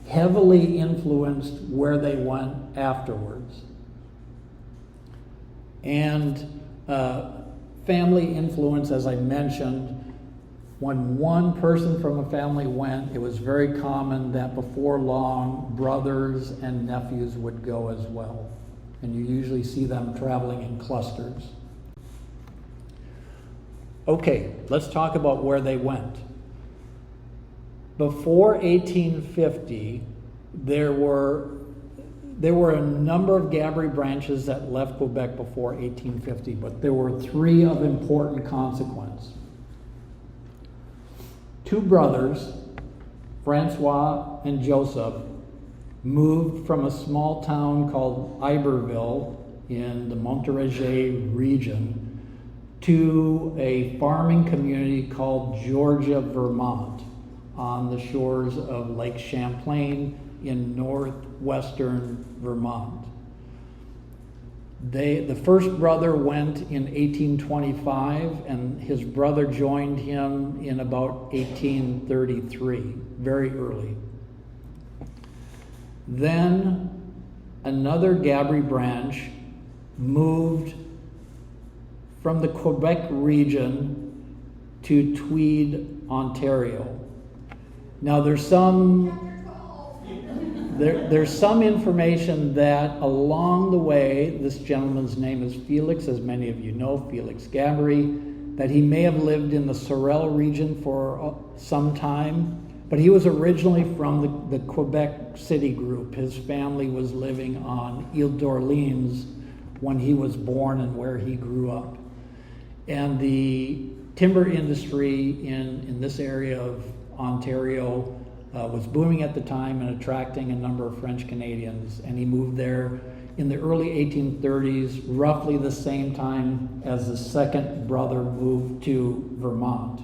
heavily influenced where they went afterwards. And family influence, as I mentioned, when one person from a family went, it was very common that before long, brothers and nephews would go as well. And you usually see them traveling in clusters. Okay, let's talk about where they went. Before 1850, there were a number of Gabree branches that left Quebec before 1850, but there were 3 of important consequence. 2 brothers, Francois and Joseph, moved from a small town called Iberville in the Montérégie region to a farming community called Georgia, Vermont, on the shores of Lake Champlain in northwestern Vermont. The first brother went in 1825, and his brother joined him in about 1833, very early. Then another Gabree branch moved from the Quebec region to Tweed, Ontario. Now there's some information that along the way, this gentleman's name is Felix, as many of you know, Felix Gabory, that he may have lived in the Sorel region for some time, but he was originally from the Quebec City group. His family was living on Ile d'Orleans when he was born and where he grew up. And the timber industry in this area of Ontario was booming at the time and attracting a number of French Canadians, and he moved there in the early 1830s, roughly the same time as the second brother moved to Vermont.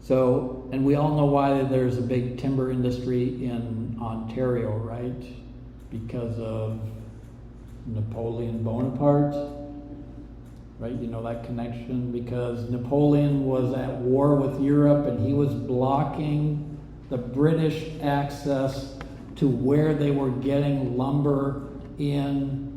So, and we all know why there's a big timber industry in Ontario, right? Because of Napoleon Bonaparte. Right, you know that connection, because Napoleon was at war with Europe and he was blocking the British access to where they were getting lumber in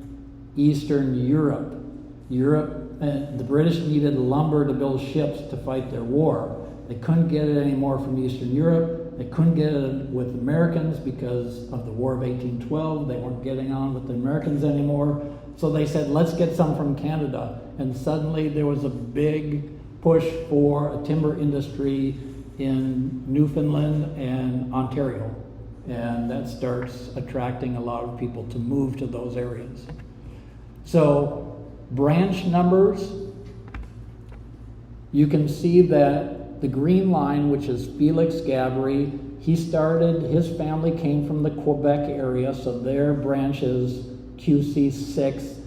Eastern Europe. Europe the British needed lumber to build ships to fight their war. They couldn't get it anymore from Eastern Europe. They couldn't get it with Americans because of the War of 1812. They weren't getting on with the Americans anymore. So they said, let's get some from Canada. And suddenly there was a big push for a timber industry in Newfoundland and Ontario. And that starts attracting a lot of people to move to those areas. So branch numbers, you can see that the green line, which is Felix Gaboury, his family came from the Quebec area, so their branch is QC6.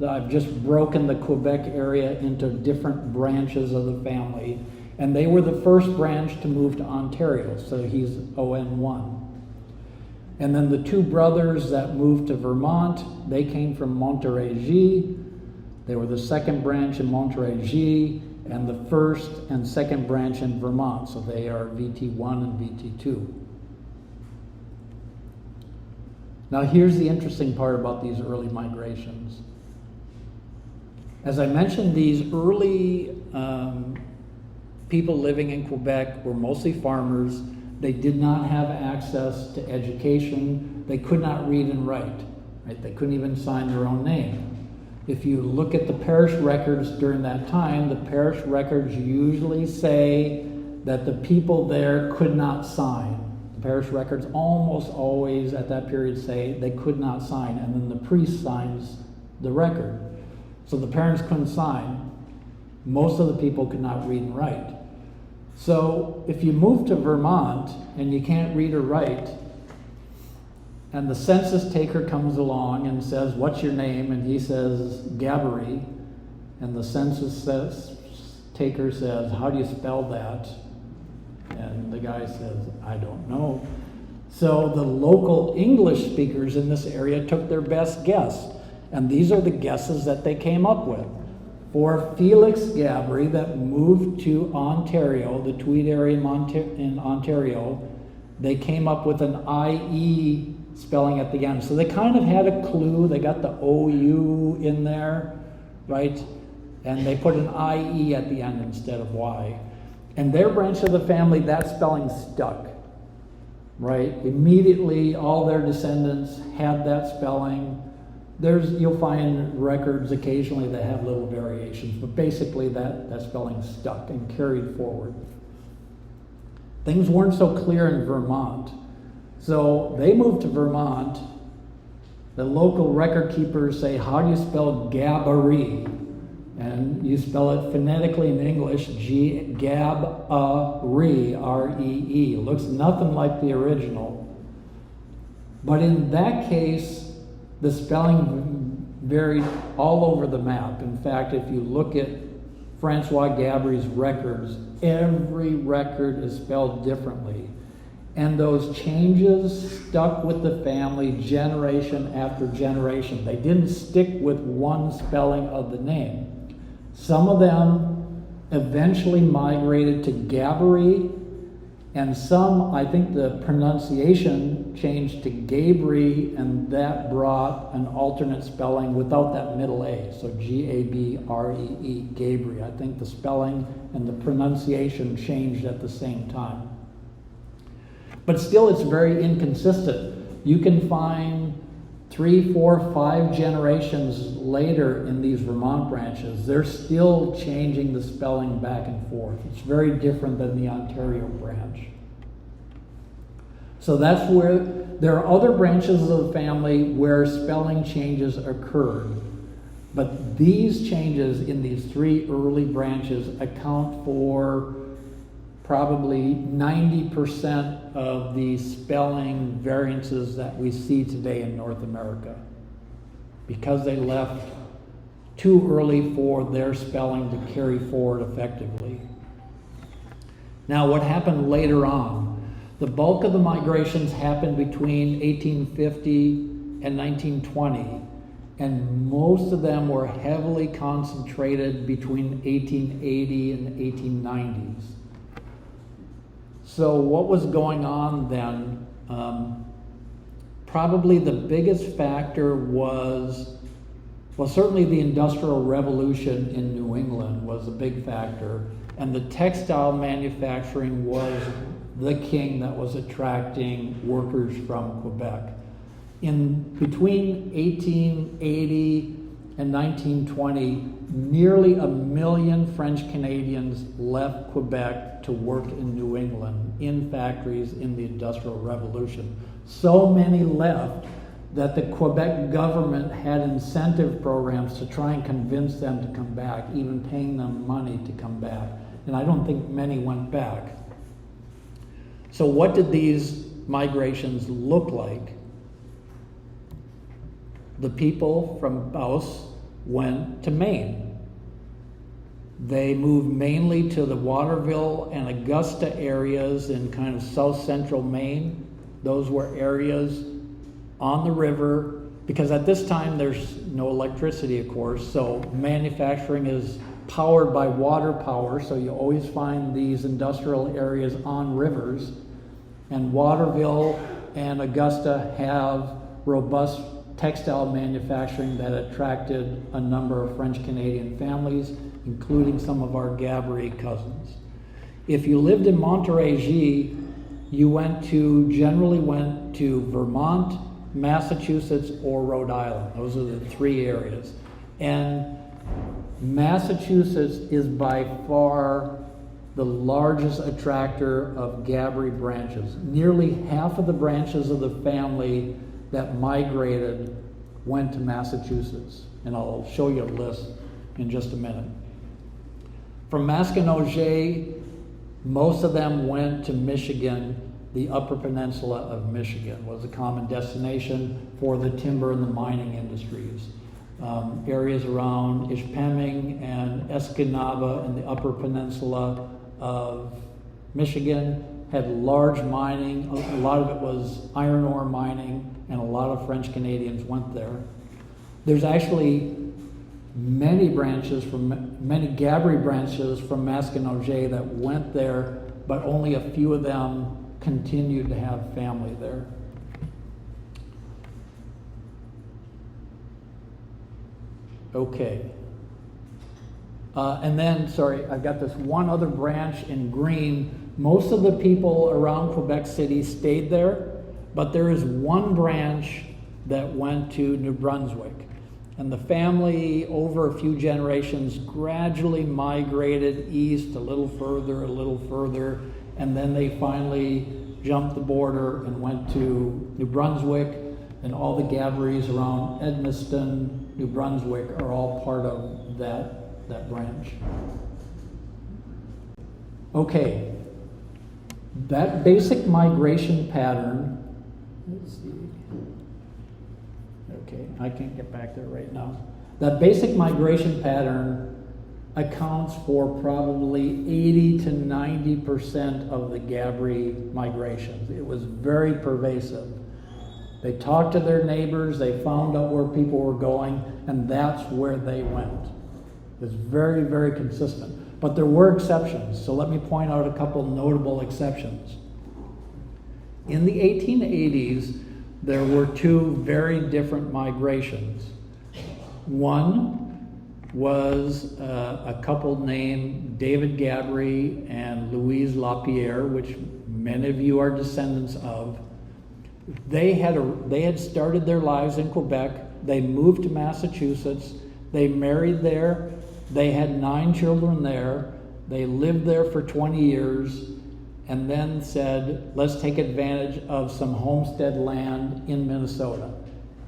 I've just broken the Quebec area into different branches of the family, and they were the first branch to move to Ontario, so he's ON1. And then the two brothers that moved to Vermont, they came from Montérégie. They were the second branch in Montérégie, and the first and second branch in Vermont, so they are VT1 and VT2. Now here's the interesting part about these early migrations. As I mentioned, these early people living in Quebec were mostly farmers. They did not have access to education. They could not read and write, right? They couldn't even sign their own name. If you look at the parish records during that time, the parish records usually say that the people there could not sign. The parish records almost always at that period say they could not sign, and then the priest signs the record. So the parents couldn't sign. Most of the people could not read and write. So if you move to Vermont and you can't read or write, and the census taker comes along and says, what's your name? And he says, Gabaree. And the census taker says, how do you spell that? And the guy says, I don't know. So the local English speakers in this area took their best guess. And these are the guesses that they came up with. For Felix Gaboury that moved to Ontario, the Tweed area in Ontario, they came up with an IE spelling at the end. So they kind of had a clue. They got the OU in there, right? And they put an IE at the end instead of Y. And their branch of the family, that spelling stuck, right? Immediately, all their descendants had that spelling. You'll find records occasionally that have little variations, but basically that spelling stuck and carried forward. Things weren't so clear in Vermont. So they moved to Vermont. The local record keepers say, how do you spell Gabaree? And you spell it phonetically in English, Gabaree, R-E-E. Looks nothing like the original. But in that case, the spelling varied all over the map. In fact, if you look at Francois Gaboury's records, every record is spelled differently. And those changes stuck with the family generation after generation. They didn't stick with one spelling of the name. Some of them eventually migrated to Gabaree, and some, I think the pronunciation changed to Gabree, and that brought an alternate spelling without that middle A. So G-A-B-R-E-E, Gabree. I think the spelling and the pronunciation changed at the same time. But still, it's very inconsistent. You can find 3, 4, 5 generations later in these Vermont branches, they're still changing the spelling back and forth. It's very different than the Ontario branch. So that's where there are other branches of the family where spelling changes occurred. But these changes in these 3 early branches account for probably 90% of the spelling variances that we see today in North America, because they left too early for their spelling to carry forward effectively. Now, what happened later on? The bulk of the migrations happened between 1850 and 1920, and most of them were heavily concentrated between 1880 and the 1890s. So what was going on then? Probably the biggest factor was Well, certainly the Industrial Revolution in New England was a big factor, and the textile manufacturing was the king that was attracting workers from Quebec. In between 1880 and 1920, nearly 1 million French Canadians left Quebec to work in New England in factories in the Industrial Revolution. So many left that the Quebec government had incentive programs to try and convince them to come back, even paying them money to come back. And I don't think many went back. So what did these migrations look like? The people from Beauce went to Maine. They moved mainly to the Waterville and Augusta areas in kind of south central Maine. Those were areas on the river, because at this time there's no electricity, of course, so manufacturing is powered by water power, so you always find these industrial areas on rivers. And Waterville and Augusta have robust textile manufacturing that attracted a number of French Canadian families, including some of our Gabaree cousins. If you lived in Montérégie, you generally went to Vermont, Massachusetts, or Rhode Island. Those are the three areas. And Massachusetts is by far the largest attractor of Gabree branches. Nearly half of the branches of the family that migrated went to Massachusetts. And I'll show you a list in just a minute. From Masquinongé, most of them went to Michigan. The Upper Peninsula of Michigan was a common destination for the timber and the mining industries. Areas around Ishpeming and Escanaba in the Upper Peninsula of Michigan had large mining. A lot of it was iron ore mining, and a lot of French Canadians went there. There's actually many Gabree branches from Masquinongé that went there, but only a few of them continued to have family there. Okay. And then, sorry, I've got this one other branch in green. Most of the people around Quebec City stayed there, but there is one branch that went to New Brunswick. And the family, over a few generations, gradually migrated east a little further, and then they finally jumped the border and went to New Brunswick, and all the Gabarees around Edmundston, New Brunswick are all part of that branch. Okay, that basic migration pattern, let's see. Okay, I can't get back there right now. That basic migration pattern accounts for probably 80 to 90% of the Gabree migrations. It was very pervasive. They talked to their neighbors, they found out where people were going, and that's where they went. It was very, very consistent. But there were exceptions, so let me point out a couple notable exceptions. In the 1880s, there were two very different migrations. One was a couple named David Gaboury and Louise Lapierre, which many of you are descendants of. They had started their lives in Quebec. They moved to Massachusetts. They married there. They had 9 children there. They lived there for 20 years and then said, let's take advantage of some homestead land in Minnesota.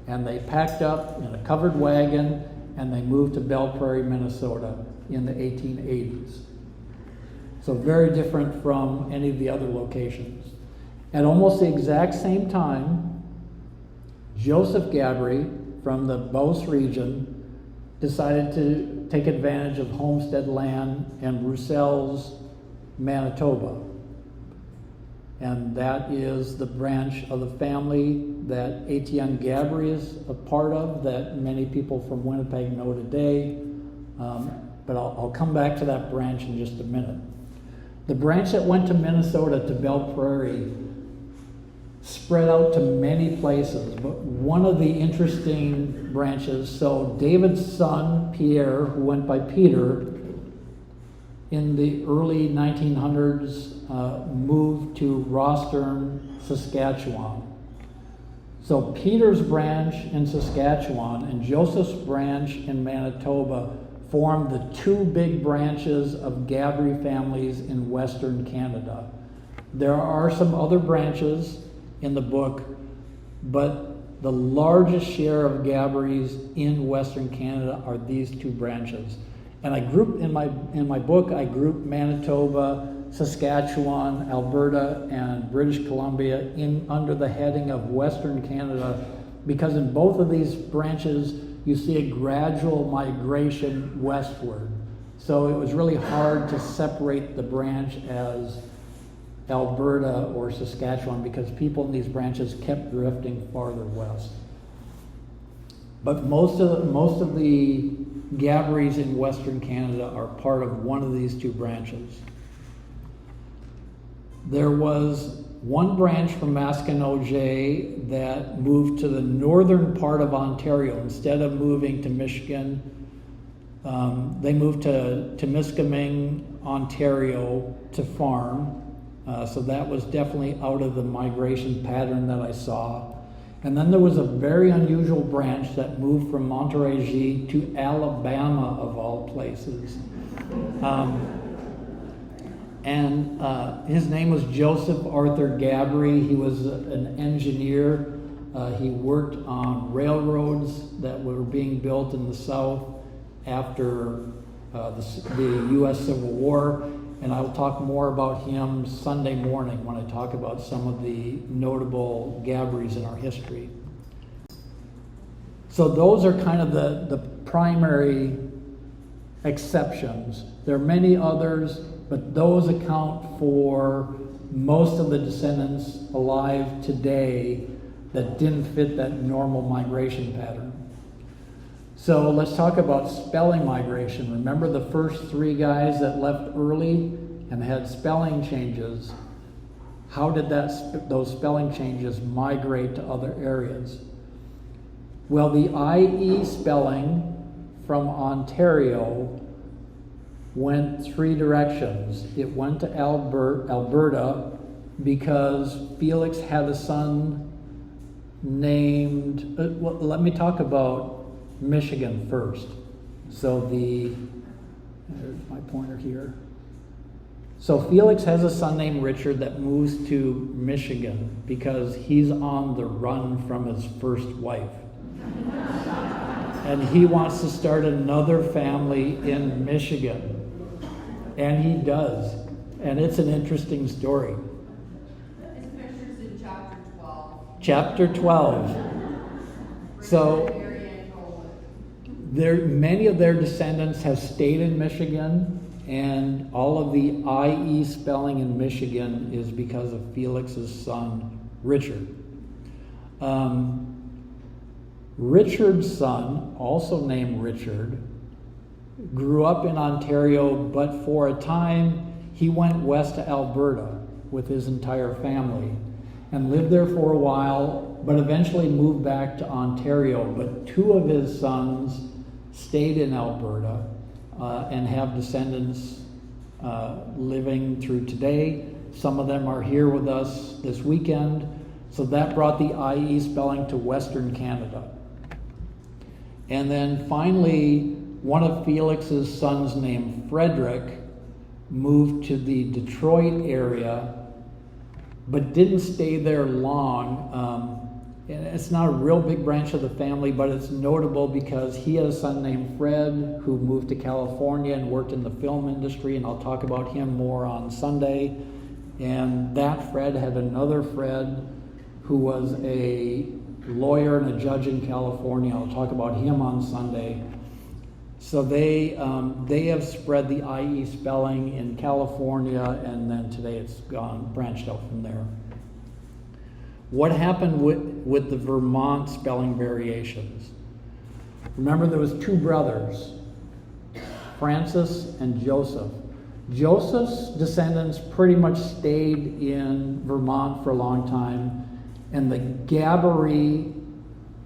And they packed up in a covered wagon and they moved to Belle Prairie, Minnesota in the 1880s. So very different from any of the other locations. At almost the exact same time, Joseph Gabree from the Beauce region decided to take advantage of homestead land in Bruxelles, Manitoba. And that is the branch of the family that Etienne Gabree is a part of, that many people from Winnipeg know today. But I'll come back to that branch in just a minute. The branch that went to Minnesota, to Belle Prairie, spread out to many places, but one of the interesting branches, so David's son, Pierre, who went by Peter, in the early 1900s, moved to Rostern, Saskatchewan. So Peter's branch in Saskatchewan and Joseph's branch in Manitoba formed the two big branches of Gabree families in Western Canada. There are some other branches in the book, but the largest share of Gabarees in Western Canada are these two branches. And I grouped in my book, I grouped Manitoba, Saskatchewan, Alberta, and British Columbia in under the heading of Western Canada, because in both of these branches you see a gradual migration westward. So it was really hard to separate the branch as Alberta or Saskatchewan because people in these branches kept drifting farther west. But most of the Gabarees in Western Canada are part of one of these two branches. There was one branch from Maskenogé that moved to the northern part of Ontario. Instead of moving to Michigan, they moved to Temiskaming, Ontario to farm. So that was definitely out of the migration pattern that I saw. And then there was a very unusual branch that moved from Montérégie to Alabama, of all places. His name was Joseph Arthur Gaboury. He was an engineer. He worked on railroads that were being built in the South after the U.S. Civil War. And I'll talk more about him Sunday morning when I talk about some of the notable Gabarees in our history. So those are kind of the primary exceptions. There are many others, but those account for most of the descendants alive today that didn't fit that normal migration pattern. So let's talk about spelling migration. Remember the first three guys that left early and had spelling changes? How did those spelling changes migrate to other areas? Well, the IE spelling from Ontario went three directions. It went to Alberta because Felix had a son named, well, let me talk about Michigan first. So there's my pointer here. So Felix has a son named Richard that moves to Michigan because he's on the run from his first wife. And he wants to start another family in Michigan. And he does. And it's an interesting story. His picture's in chapter 12. Chapter 12. So many of their descendants have stayed in Michigan, and all of the IE spelling in Michigan is because of Felix's son, Richard. Richard's son, also named Richard, grew up in Ontario, but for a time he went west to Alberta with his entire family and lived there for a while, but eventually moved back to Ontario. But two of his sons stayed in Alberta and have descendants living through today. Some of them are here with us this weekend. So that brought the IE spelling to Western Canada. And then finally, one of Felix's sons named Frederick moved to the Detroit area, but didn't stay there long. It's not a real big branch of the family, but it's notable because he had a son named Fred who moved to California and worked in the film industry, and I'll talk about him more on Sunday. And that Fred had another Fred who was a lawyer and a judge in California. I'll talk about him on Sunday. So they have spread the IE spelling in California, and then today it's branched out from there. What happened with the Vermont spelling variations? Remember, there was two brothers, Francis and Joseph. Joseph's descendants pretty much stayed in Vermont for a long time, And the Gabaree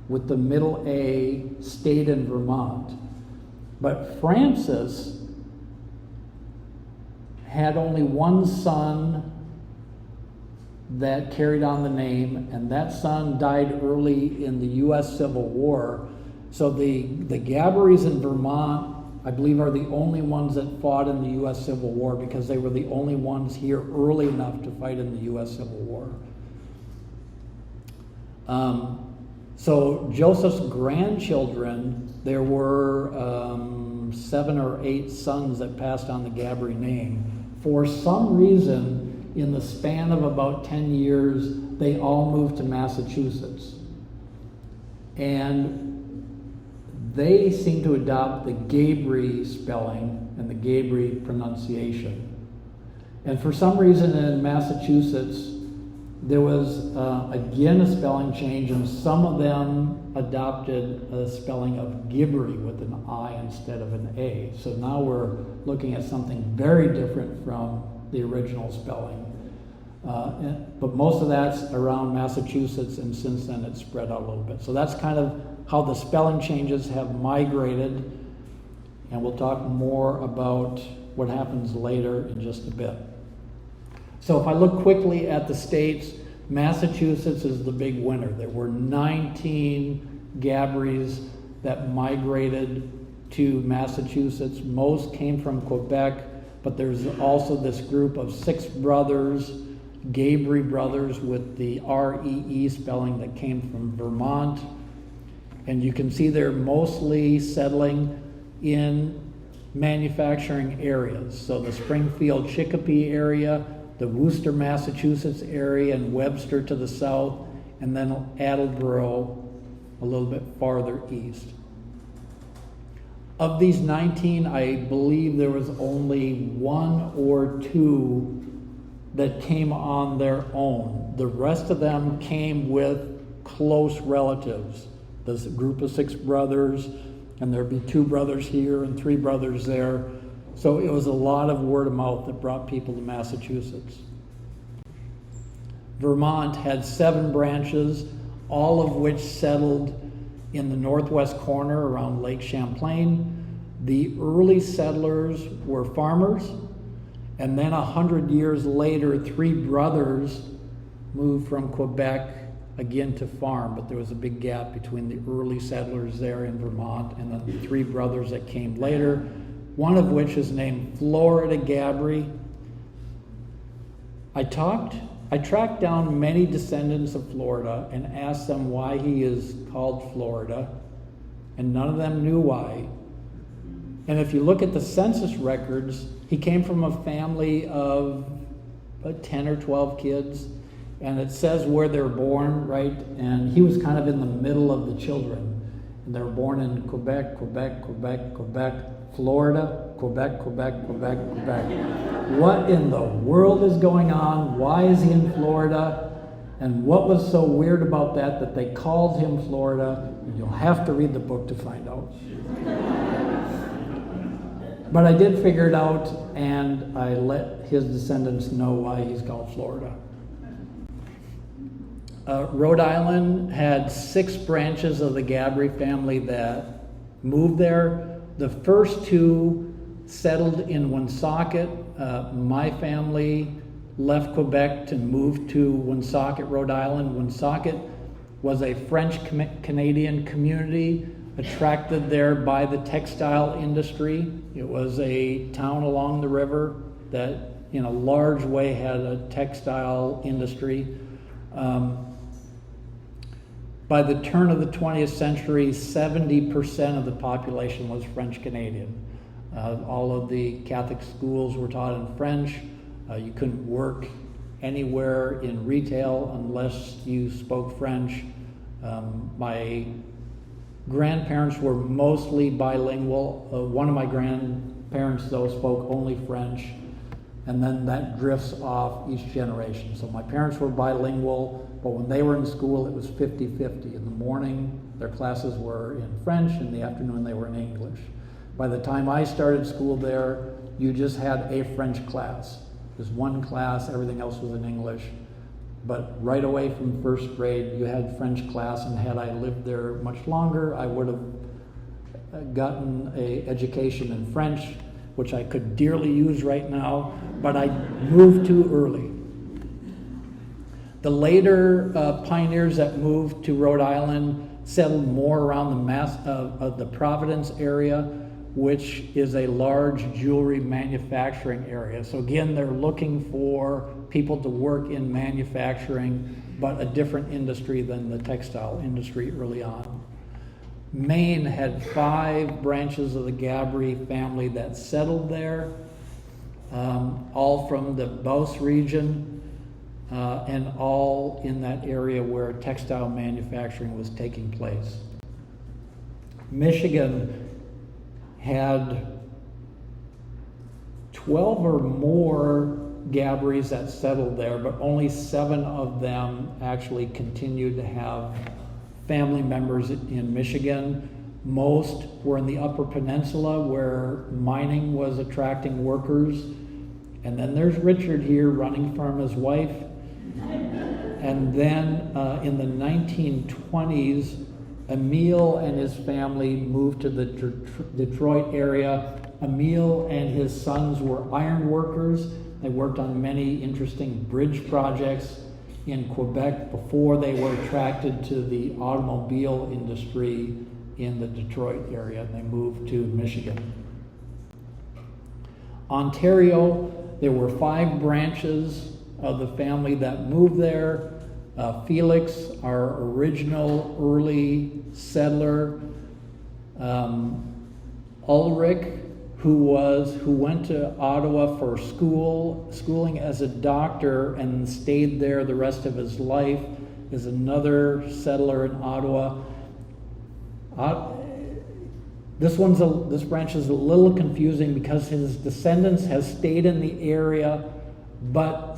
with the middle A stayed in Vermont. But Francis had only one son that carried on the name, and that son died early in the U.S. Civil War. So the Gabarees in Vermont, I believe, are the only ones that fought in the U.S. Civil War because they were the only ones here early enough to fight in the U.S. Civil War. So Joseph's grandchildren, there were 7 or 8 sons that passed on the Gabree name. For some reason, in the span of about 10 years, they all moved to Massachusetts. And they seem to adopt the Gabree spelling and the Gabree pronunciation. And for some reason in Massachusetts, there was again a spelling change, and some of them adopted a spelling of Gibree with an I instead of an A. So now we're looking at something very different from the original spelling. But most of that's around Massachusetts, and since then it's spread out a little bit. So that's kind of how the spelling changes have migrated, and we'll talk more about what happens later in just a bit. So if I look quickly at the states, Massachusetts is the big winner. There were 19 Gabouries that migrated to Massachusetts. Most came from Quebec, but there's also this group of 6 brothers, Gabree brothers, with the R-E-E spelling, that came from Vermont. And you can see they're mostly settling in manufacturing areas. So the Springfield, Chicopee area, the Worcester, Massachusetts area, and Webster to the south, and then Attleboro a little bit farther east. Of these 19, I believe there was only 1 or 2 that came on their own. The rest of them came with close relatives. There's a group of 6 brothers, and there'd be 2 brothers here and 3 brothers there. So it was a lot of word of mouth that brought people to Massachusetts. Vermont had 7 branches, all of which settled in the northwest corner around Lake Champlain. The early settlers were farmers, and then 100 years later, 3 brothers moved from Quebec again to farm, but there was a big gap between the early settlers there in Vermont and then the 3 brothers that came later, one of which is named Florida Gabree. I tracked down many descendants of Florida and asked them why he is called Florida, and none of them knew why. And if you look at the census records, he came from a family of 10 or 12 kids, and it says where they're born, right? And he was kind of in the middle of the children. And they were born in Quebec, Quebec, Quebec, Quebec, Florida, Quebec, Quebec, Quebec, Quebec. What in the world is going on? Why is he in Florida? And what was so weird about that they called him Florida? And you'll have to read the book to find out. But I did figure it out, and I let his descendants know why he's called Florida. Rhode Island had 6 branches of the Gabree family that moved there. The first 2 settled in Woonsocket. My family left Quebec to move to Woonsocket, Rhode Island. Woonsocket was a French-Canadian community attracted there by the textile industry. It was a town along the river that in a large way had a textile industry. By the turn of the 20th century, 70% of the population was French-Canadian. All of the Catholic schools were taught in French. You couldn't work anywhere in retail unless you spoke French. My grandparents were mostly bilingual. One of my grandparents, though, spoke only French, and then that drifts off each generation. So my parents were bilingual, but when they were in school, it was 50-50. In the morning, their classes were in French. In the afternoon, they were in English. By the time I started school there, you just had a French class. There's one class, everything else was in English. But right away from first grade, you had French class, and had I lived there much longer, I would have gotten an education in French, which I could dearly use right now, but I moved too early. The later pioneers that moved to Rhode Island settled more around the Providence area, which is a large jewelry manufacturing area. So again, they're looking for people to work in manufacturing, but a different industry than the textile industry early on. Maine had 5 branches of the Gabree family that settled there, all from the Beauce region, and all in that area where textile manufacturing was taking place. Michigan had 12 or more Gabarees that settled there, but only 7 of them actually continued to have family members in Michigan. Most were in the Upper Peninsula, where mining was attracting workers. And then there's Richard here running from his wife. And then in the 1920s, Emile and his family moved to the Detroit area. Emile and his sons were iron workers. They worked on many interesting bridge projects in Quebec before they were attracted to the automobile industry in the Detroit area. They moved to Michigan. Ontario, there were 5 branches of the family that moved there. Felix, our original early settler, Ulrich, who went to Ottawa for schooling as a doctor and stayed there the rest of his life, is another settler in Ottawa. This branch is a little confusing because his descendants have stayed in the area, but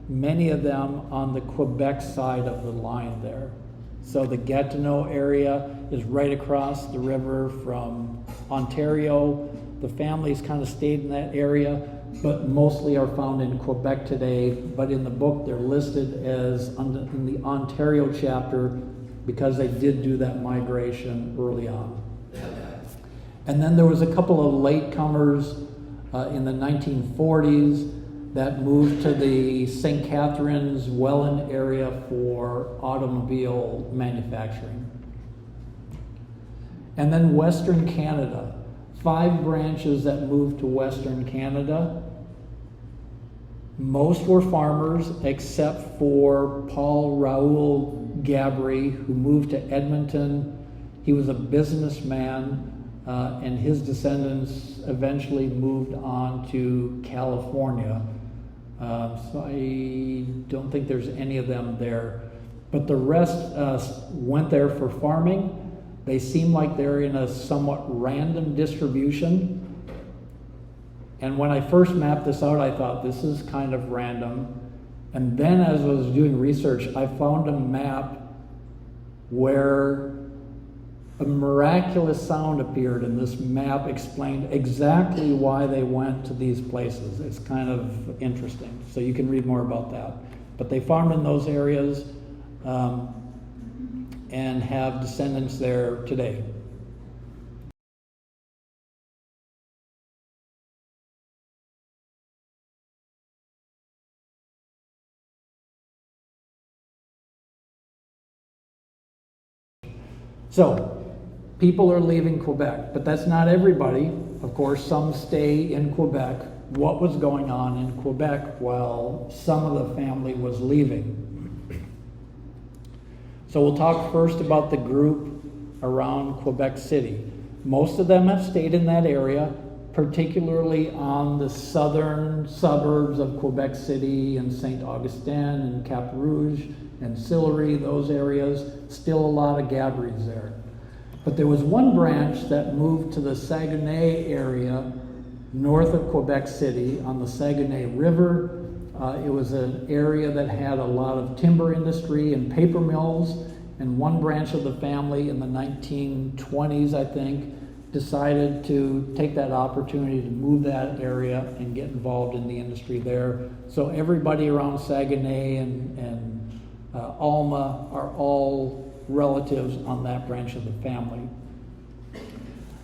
many of them on the Quebec side of the line there. So the Gatineau area is right across the river from Ontario. The families kind of stayed in that area, but mostly are found in Quebec today. But in the book, they're listed as in the Ontario chapter because they did do that migration early on. And then there was a couple of latecomers in the 1940s that moved to the St. Catharines, Welland area for automobile manufacturing. And then Western Canada, 5 branches that moved to Western Canada. Most were farmers except for Paul Raoul Gabree, who moved to Edmonton. He was a businessman, and his descendants eventually moved on to California. So I don't think there's any of them there. But the rest went there for farming. They seem like they're in a somewhat random distribution. And when I first mapped this out, I thought this is kind of random. And then as I was doing research, I found a map where a miraculous sound appeared, and this map explained exactly why they went to these places. It's kind of interesting. So you can read more about that. But they farmed in those areas and have descendants there today. So, people are leaving Quebec, but that's not everybody. Of course, some stay in Quebec. What was going on in Quebec while some of the family was leaving? So we'll talk first about the group around Quebec City. Most of them have stayed in that area, particularly on the southern suburbs of Quebec City and St. Augustin and Cap Rouge and Sillery, those areas. Still a lot of Gabouries there. But there was one branch that moved to the Saguenay area north of Quebec City on the Saguenay River. It was an area that had a lot of timber industry and paper mills, and one branch of the family in the 1920s, I think, decided to take that opportunity to move that area and get involved in the industry there. So everybody around Saguenay and Alma are all relatives on that branch of the family.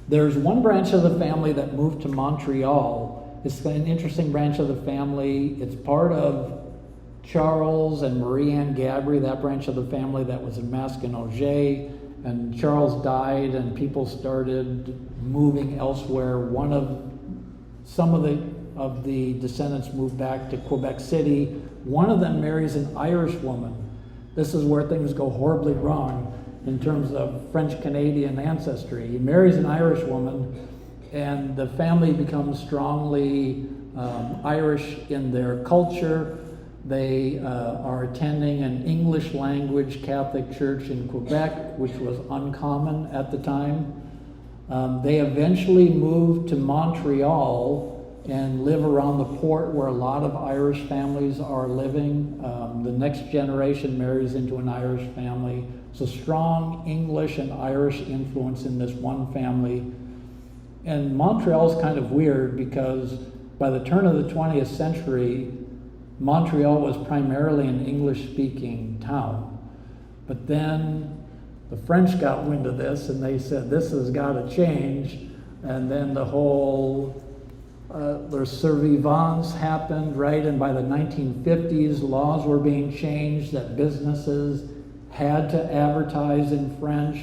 There's one branch of the family that moved to Montreal. It's an interesting branch of the family. It's part of Charles and Marie Anne Gaboury, that branch of the family that was in Masquinongé. And Charles died and people started moving elsewhere. Some of the descendants moved back to Quebec City. One of them marries an Irish woman. This is where things go horribly wrong in terms of French-Canadian ancestry. He marries an Irish woman, and the family becomes strongly Irish in their culture. They are attending an English language Catholic church in Quebec, which was uncommon at the time. They eventually moved to Montreal and live around the port where a lot of Irish families are living. The next generation marries into an Irish family. So strong English and Irish influence in this one family. And Montreal's kind of weird because by the turn of the 20th century, Montreal was primarily an English-speaking town. But then the French got wind of this and they said, this has got to change. And then the whole the survivance happened, right? And by the 1950s, laws were being changed that businesses had to advertise in French.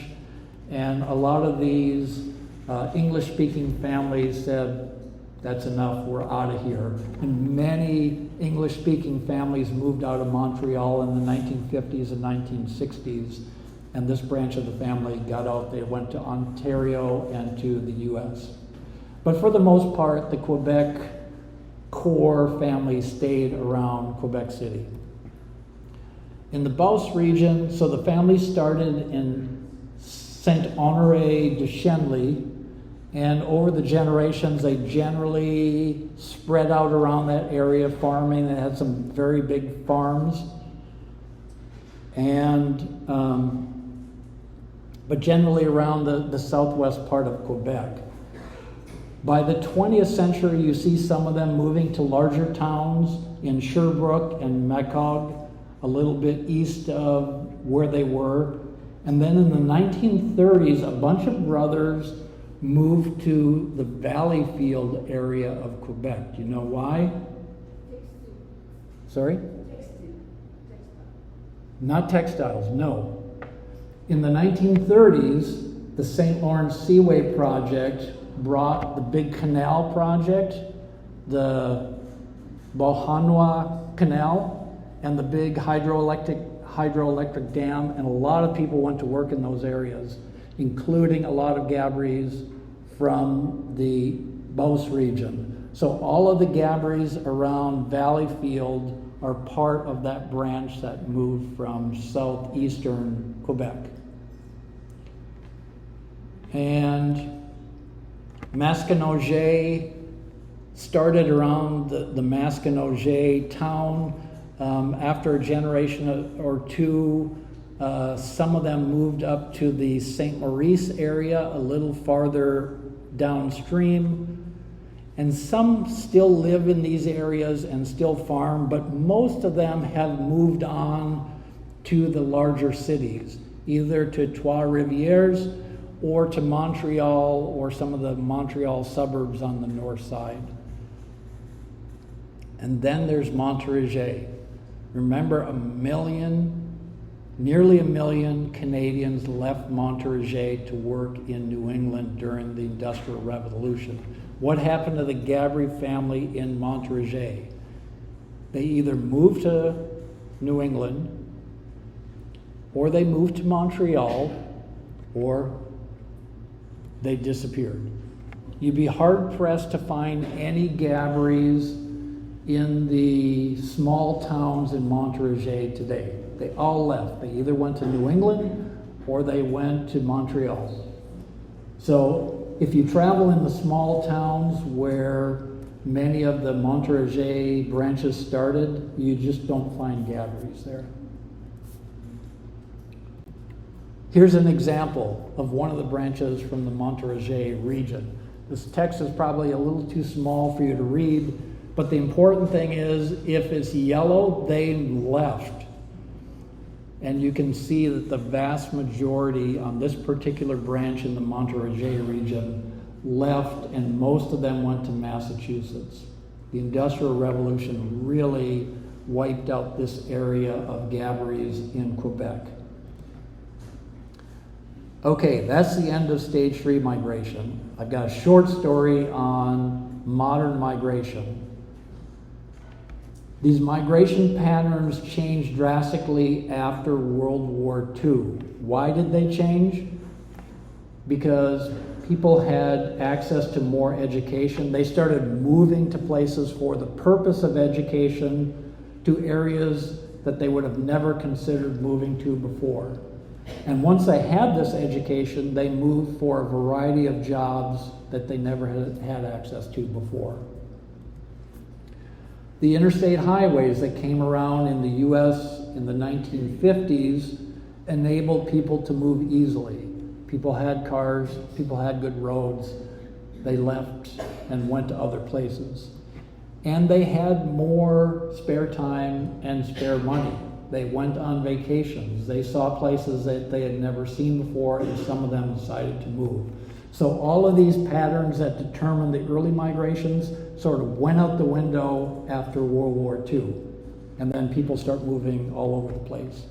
And a lot of these English-speaking families said, that's enough, we're out of here. And many English-speaking families moved out of Montreal in the 1950s and 1960s. And this branch of the family got out. They went to Ontario and to the US. But for the most part, the Quebec core family stayed around Quebec City. In the Beauce region, so the family started in Saint-Honoré de Chenly, and over the generations, they generally spread out around that area farming. They had some very big farms. And, but generally around the southwest part of Quebec. By the 20th century, you see some of them moving to larger towns in Sherbrooke and Macog, a little bit east of where they were. And then in the 1930s, a bunch of brothers moved to the Valleyfield area of Quebec. Do you know why? Sorry? Not textiles, no. In the 1930s, the St. Lawrence Seaway Project brought the big canal project, the Beauharnois Canal, and the big hydroelectric dam, and a lot of people went to work in those areas, including a lot of Gabouries from the Beauce region. So all of the Gabouries around Valleyfield are part of that branch that moved from southeastern Quebec. And Masquinongé started around the Masquinongé town. After a generation or two, some of them moved up to the St. Maurice area, a little farther downstream. And some still live in these areas and still farm, but most of them have moved on to the larger cities, either to Trois-Rivières or to Montreal or some of the Montreal suburbs on the north side. And then there's Montérégie. Remember, nearly a million Canadians left Montérégie to work in New England during the Industrial Revolution. What happened to the Gaboury family in Montérégie? They either moved to New England, or they moved to Montreal, or they disappeared. You'd be hard-pressed to find any Gabouries in the small towns in Montérégie today. They all left. They either went to New England or they went to Montreal. So if you travel in the small towns where many of the Montérégie branches started, you just don't find Gabouries there. Here's an example of one of the branches from the Montérégie region. This text is probably a little too small for you to read, but the important thing is if it's yellow, they left. And you can see that the vast majority on this particular branch in the Montérégie region left, and most of them went to Massachusetts. The Industrial Revolution really wiped out this area of Gabarees in Quebec. Okay, that's the end of stage 3 migration. I've got a short story on modern migration. These migration patterns changed drastically after World War II. Why did they change? Because people had access to more education. They started moving to places for the purpose of education, to areas that they would have never considered moving to before. And once they had this education, they moved for a variety of jobs that they never had access to before. The interstate highways that came around in the US in the 1950s enabled people to move easily. People had cars, people had good roads. They left and went to other places. And they had more spare time and spare money. They went on vacations. They saw places that they had never seen before, and some of them decided to move. So all of these patterns that determined the early migrations sort of went out the window after World War II. And then people start moving all over the place.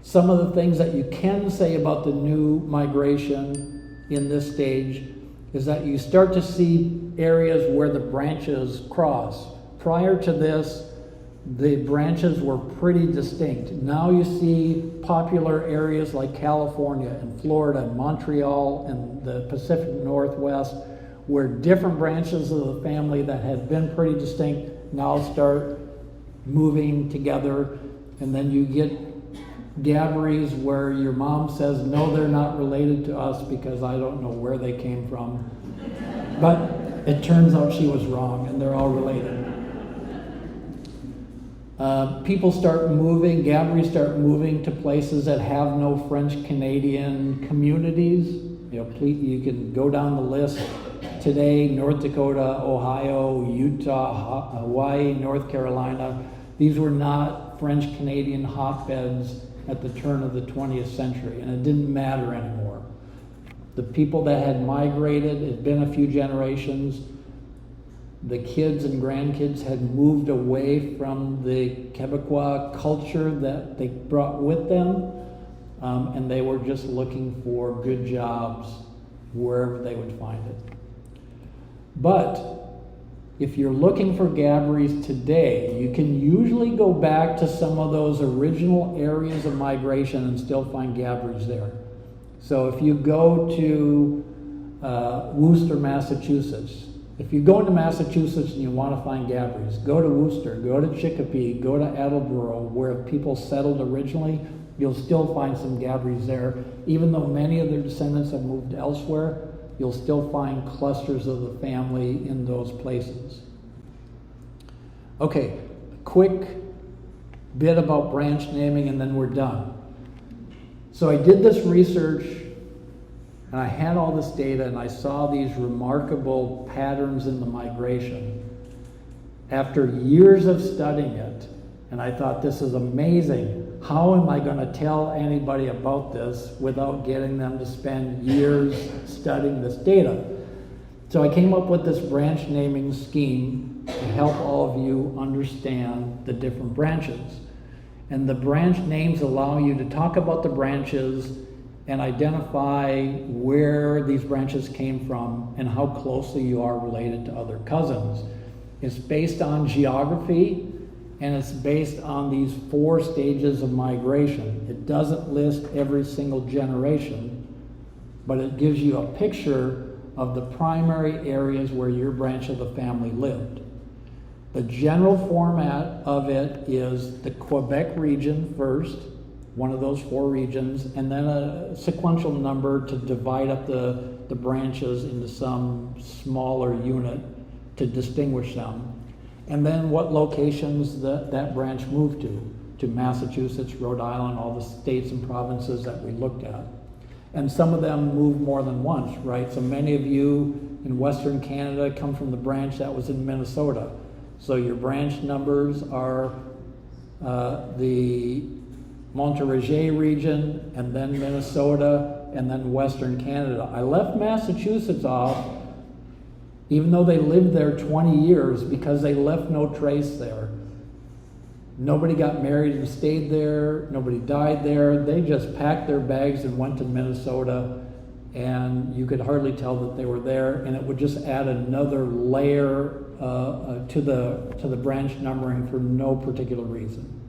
Some of the things that you can say about the new migration in this stage is that you start to see areas where the branches cross. Prior to this, the branches were pretty distinct. Now you see popular areas like California and Florida and Montreal and the Pacific Northwest, where different branches of the family that had been pretty distinct now start moving together. And then you get Gabarees where your mom says, no, they're not related to us because I don't know where they came from. But it turns out she was wrong, and they're all related. People start moving, Gabarees start moving to places that have no French-Canadian communities. You can go down the list today: North Dakota, Ohio, Utah, Hawaii, North Carolina. These were not French-Canadian hotbeds at the turn of the 20th century, and it didn't matter anymore. The people that had migrated, it had been a few generations. The kids and grandkids had moved away from the Quebecois culture that they brought with them, and they were just looking for good jobs wherever they would find it. But if you're looking for Gabarees today, you can usually go back to some of those original areas of migration and still find Gabarees there. So if you go to Worcester, Massachusetts, if you go into Massachusetts and you want to find Gabarees, go to Worcester, go to Chicopee, go to Attleboro, where people settled originally. You'll still find some Gabarees there. Even though many of their descendants have moved elsewhere, you'll still find clusters of the family in those places. Okay, quick bit about branch naming and then we're done. So I did this research and I had all this data and I saw these remarkable patterns in the migration. After years of studying it, and I thought, this is amazing. How am I going to tell anybody about this without getting them to spend years studying this data? So I came up with this branch naming scheme to help all of you understand the different branches. And the branch names allow you to talk about the branches and identify where these branches came from and how closely you are related to other cousins. It's based on geography, and it's based on these 4 stages of migration. It doesn't list every single generation, but it gives you a picture of the primary areas where your branch of the family lived. The general format of it is the Quebec region first, one of those 4 regions, and then a sequential number to divide up the branches into some smaller unit to distinguish them. And then what locations that branch moved to. to Massachusetts, Rhode Island, all the states and provinces that we looked at. And some of them moved more than once, right? So many of you in Western Canada come from the branch that was in Minnesota. So your branch numbers are the Montérégie region, and then Minnesota, and then Western Canada. I left Massachusetts off, even though they lived there 20 years, because they left no trace there. Nobody got married and stayed there. Nobody died there. They just packed their bags and went to Minnesota, and you could hardly tell that they were there, and it would just add another layer to the branch numbering for no particular reason.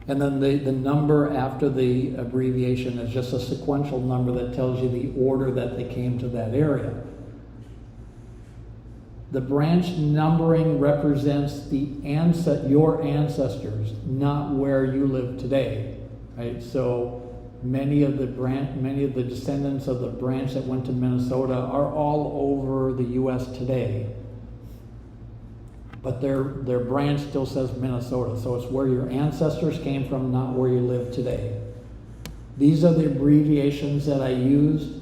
And then the number after the abbreviation is just a sequential number that tells you the order that they came to that area. The branch numbering represents your ancestors, not where you live today, right? So many of the descendants of the branch that went to Minnesota are all over the U.S. today. But their branch still says Minnesota, so it's where your ancestors came from, not where you live today. These are the abbreviations that I used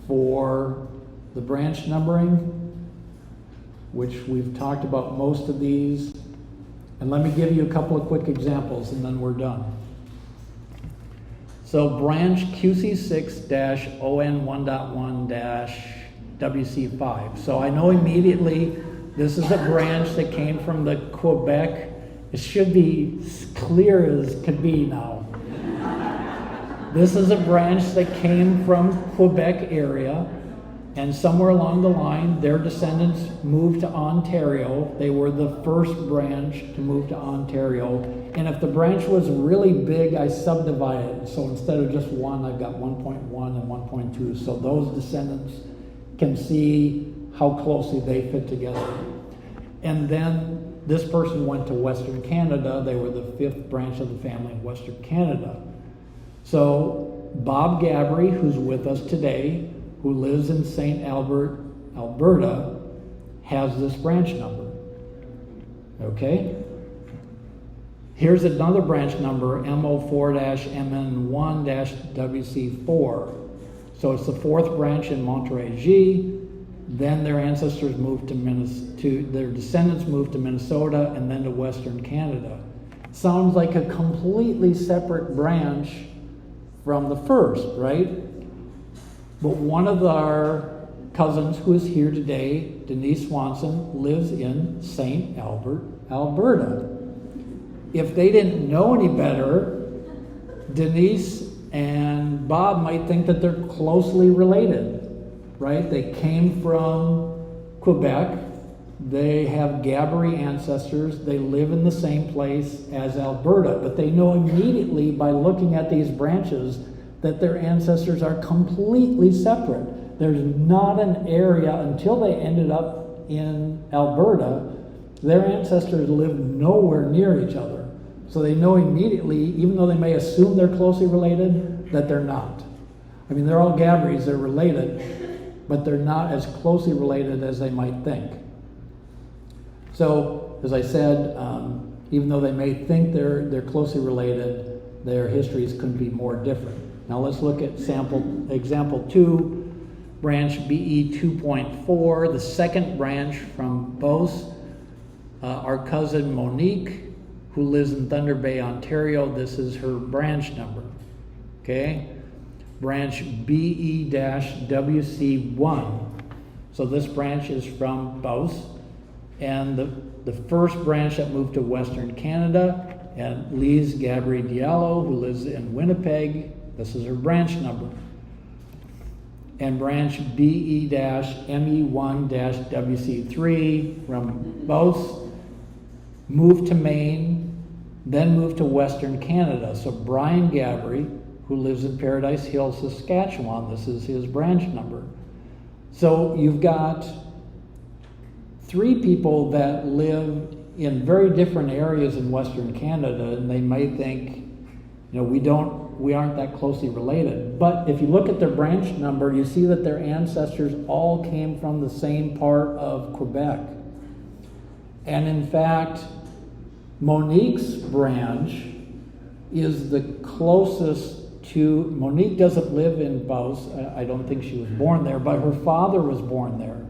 for the branch numbering, which we've talked about most of these. And let me give you a couple of quick examples and then we're done. So branch QC6-ON1.1-WC5. So I know immediately this is a branch that came from the Quebec. It should be as clear as could be now. This is a branch that came from Quebec area, and somewhere along the line, their descendants moved to Ontario. They were the first branch to move to Ontario. And if the branch was really big, I subdivided it. So instead of just one, I've got 1.1 and 1.2. So those descendants can see how closely they fit together. And then this person went to Western Canada. They were the fifth branch of the family in Western Canada. So Bob Gabree, who's with us today, who lives in St. Albert, Alberta, has this branch number. Okay? Here's another branch number, MO4-MN1-WC4. So it's the fourth branch in Montérégie. Then their ancestors moved their descendants moved to Minnesota and then to Western Canada. Sounds like a completely separate branch from the first, right? But one of our cousins who is here today, Denise Swanson, lives in St. Albert, Alberta. If they didn't know any better, Denise and Bob might think that they're closely related, right? They came from Quebec. They have Gabaree ancestors. They live in the same place as Alberta, but they know immediately by looking at these branches that their ancestors are completely separate. There's not an area until they ended up in Alberta. Their ancestors lived nowhere near each other. So they know immediately, even though they may assume they're closely related, that they're not. I mean, they're all Gabouries, they're related, but they're not as closely related as they might think. So, as I said, even though they may think they're closely related, their histories couldn't be more different. Now let's look at example 2, branch BE 2.4, the second branch from Beauce. Our cousin Monique, who lives in Thunder Bay, Ontario, this is her branch number. Okay? Branch BE-WC1. So this branch is from Beauce. And the first branch that moved to Western Canada, and Lise Gabrielle Diallo, who lives in Winnipeg, this is her branch number. And branch BE-ME1-WC3 from Beauce, moved to Maine, then moved to Western Canada. So Brian Gaboury, who lives in Paradise Hill, Saskatchewan, this is his branch number. So you've got 3 people that live in very different areas in Western Canada, and they may think, we aren't that closely related. But if you look at their branch number, you see that their ancestors all came from the same part of Quebec. And in fact, Monique's branch is the closest to, Monique doesn't live in Beauce. I don't think she was born there, but her father was born there.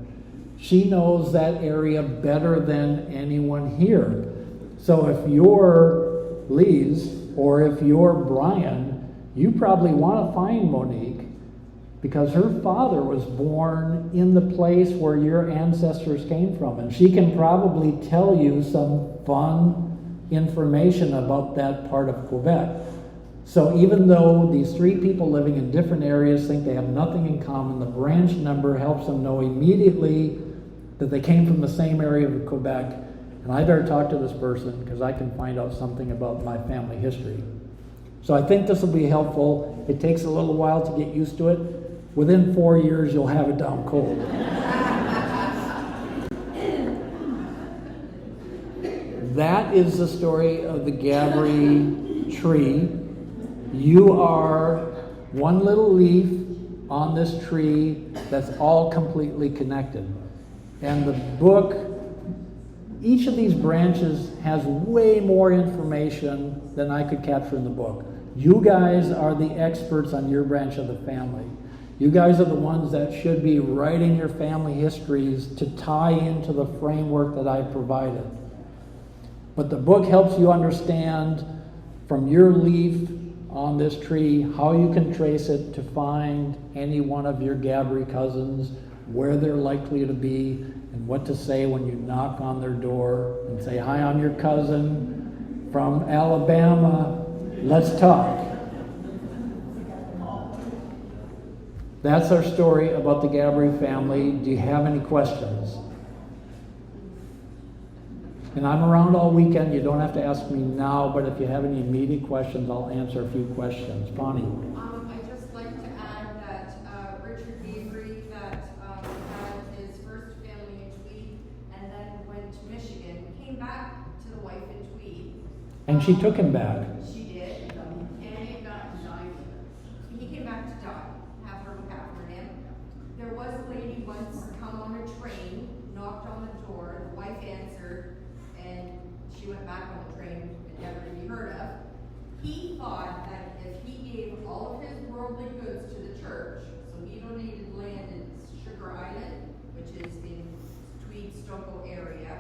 She knows that area better than anyone here. So if you're Lise or if you're Brian, you probably want to find Monique because her father was born in the place where your ancestors came from. And she can probably tell you some fun information about that part of Quebec. So even though these three people living in different areas think they have nothing in common, the branch number helps them know immediately that they came from the same area of Quebec. And I better talk to this person because I can find out something about my family history. So I think this will be helpful. It takes a little while to get used to it. Within 4 years, you'll have it down cold. That is the story of the Gabree tree. You are one little leaf on this tree that's all completely connected. And the book, each of these branches has way more information than I could capture in the book. You guys are the experts on your branch of the family. You guys are the ones that should be writing your family histories to tie into the framework that I provided. But the book helps you understand from your leaf on this tree how you can trace it to find any one of your Gabree cousins, where they're likely to be, and what to say when you knock on their door and say, "Hi, I'm your cousin from Alabama. Let's talk." That's our story about the Gabree family. Do you have any questions? And I'm around all weekend. You don't have to ask me now, but if you have any immediate questions, I'll answer a few questions. Bonnie? I'd just like to add that Richard Gaboury that had his first family in Tweed and then went to Michigan, came back to the wife in Tweed. And she took him back. She did, and he got died. He came back to die, have her look after him. There was a lady once come on a train, knocked on the door, the wife answered, and she went back on the train and never to be heard of. He thought that if he gave all of his worldly goods to the church, so he donated land in Sugar Island, which is in Tweed Stoco area,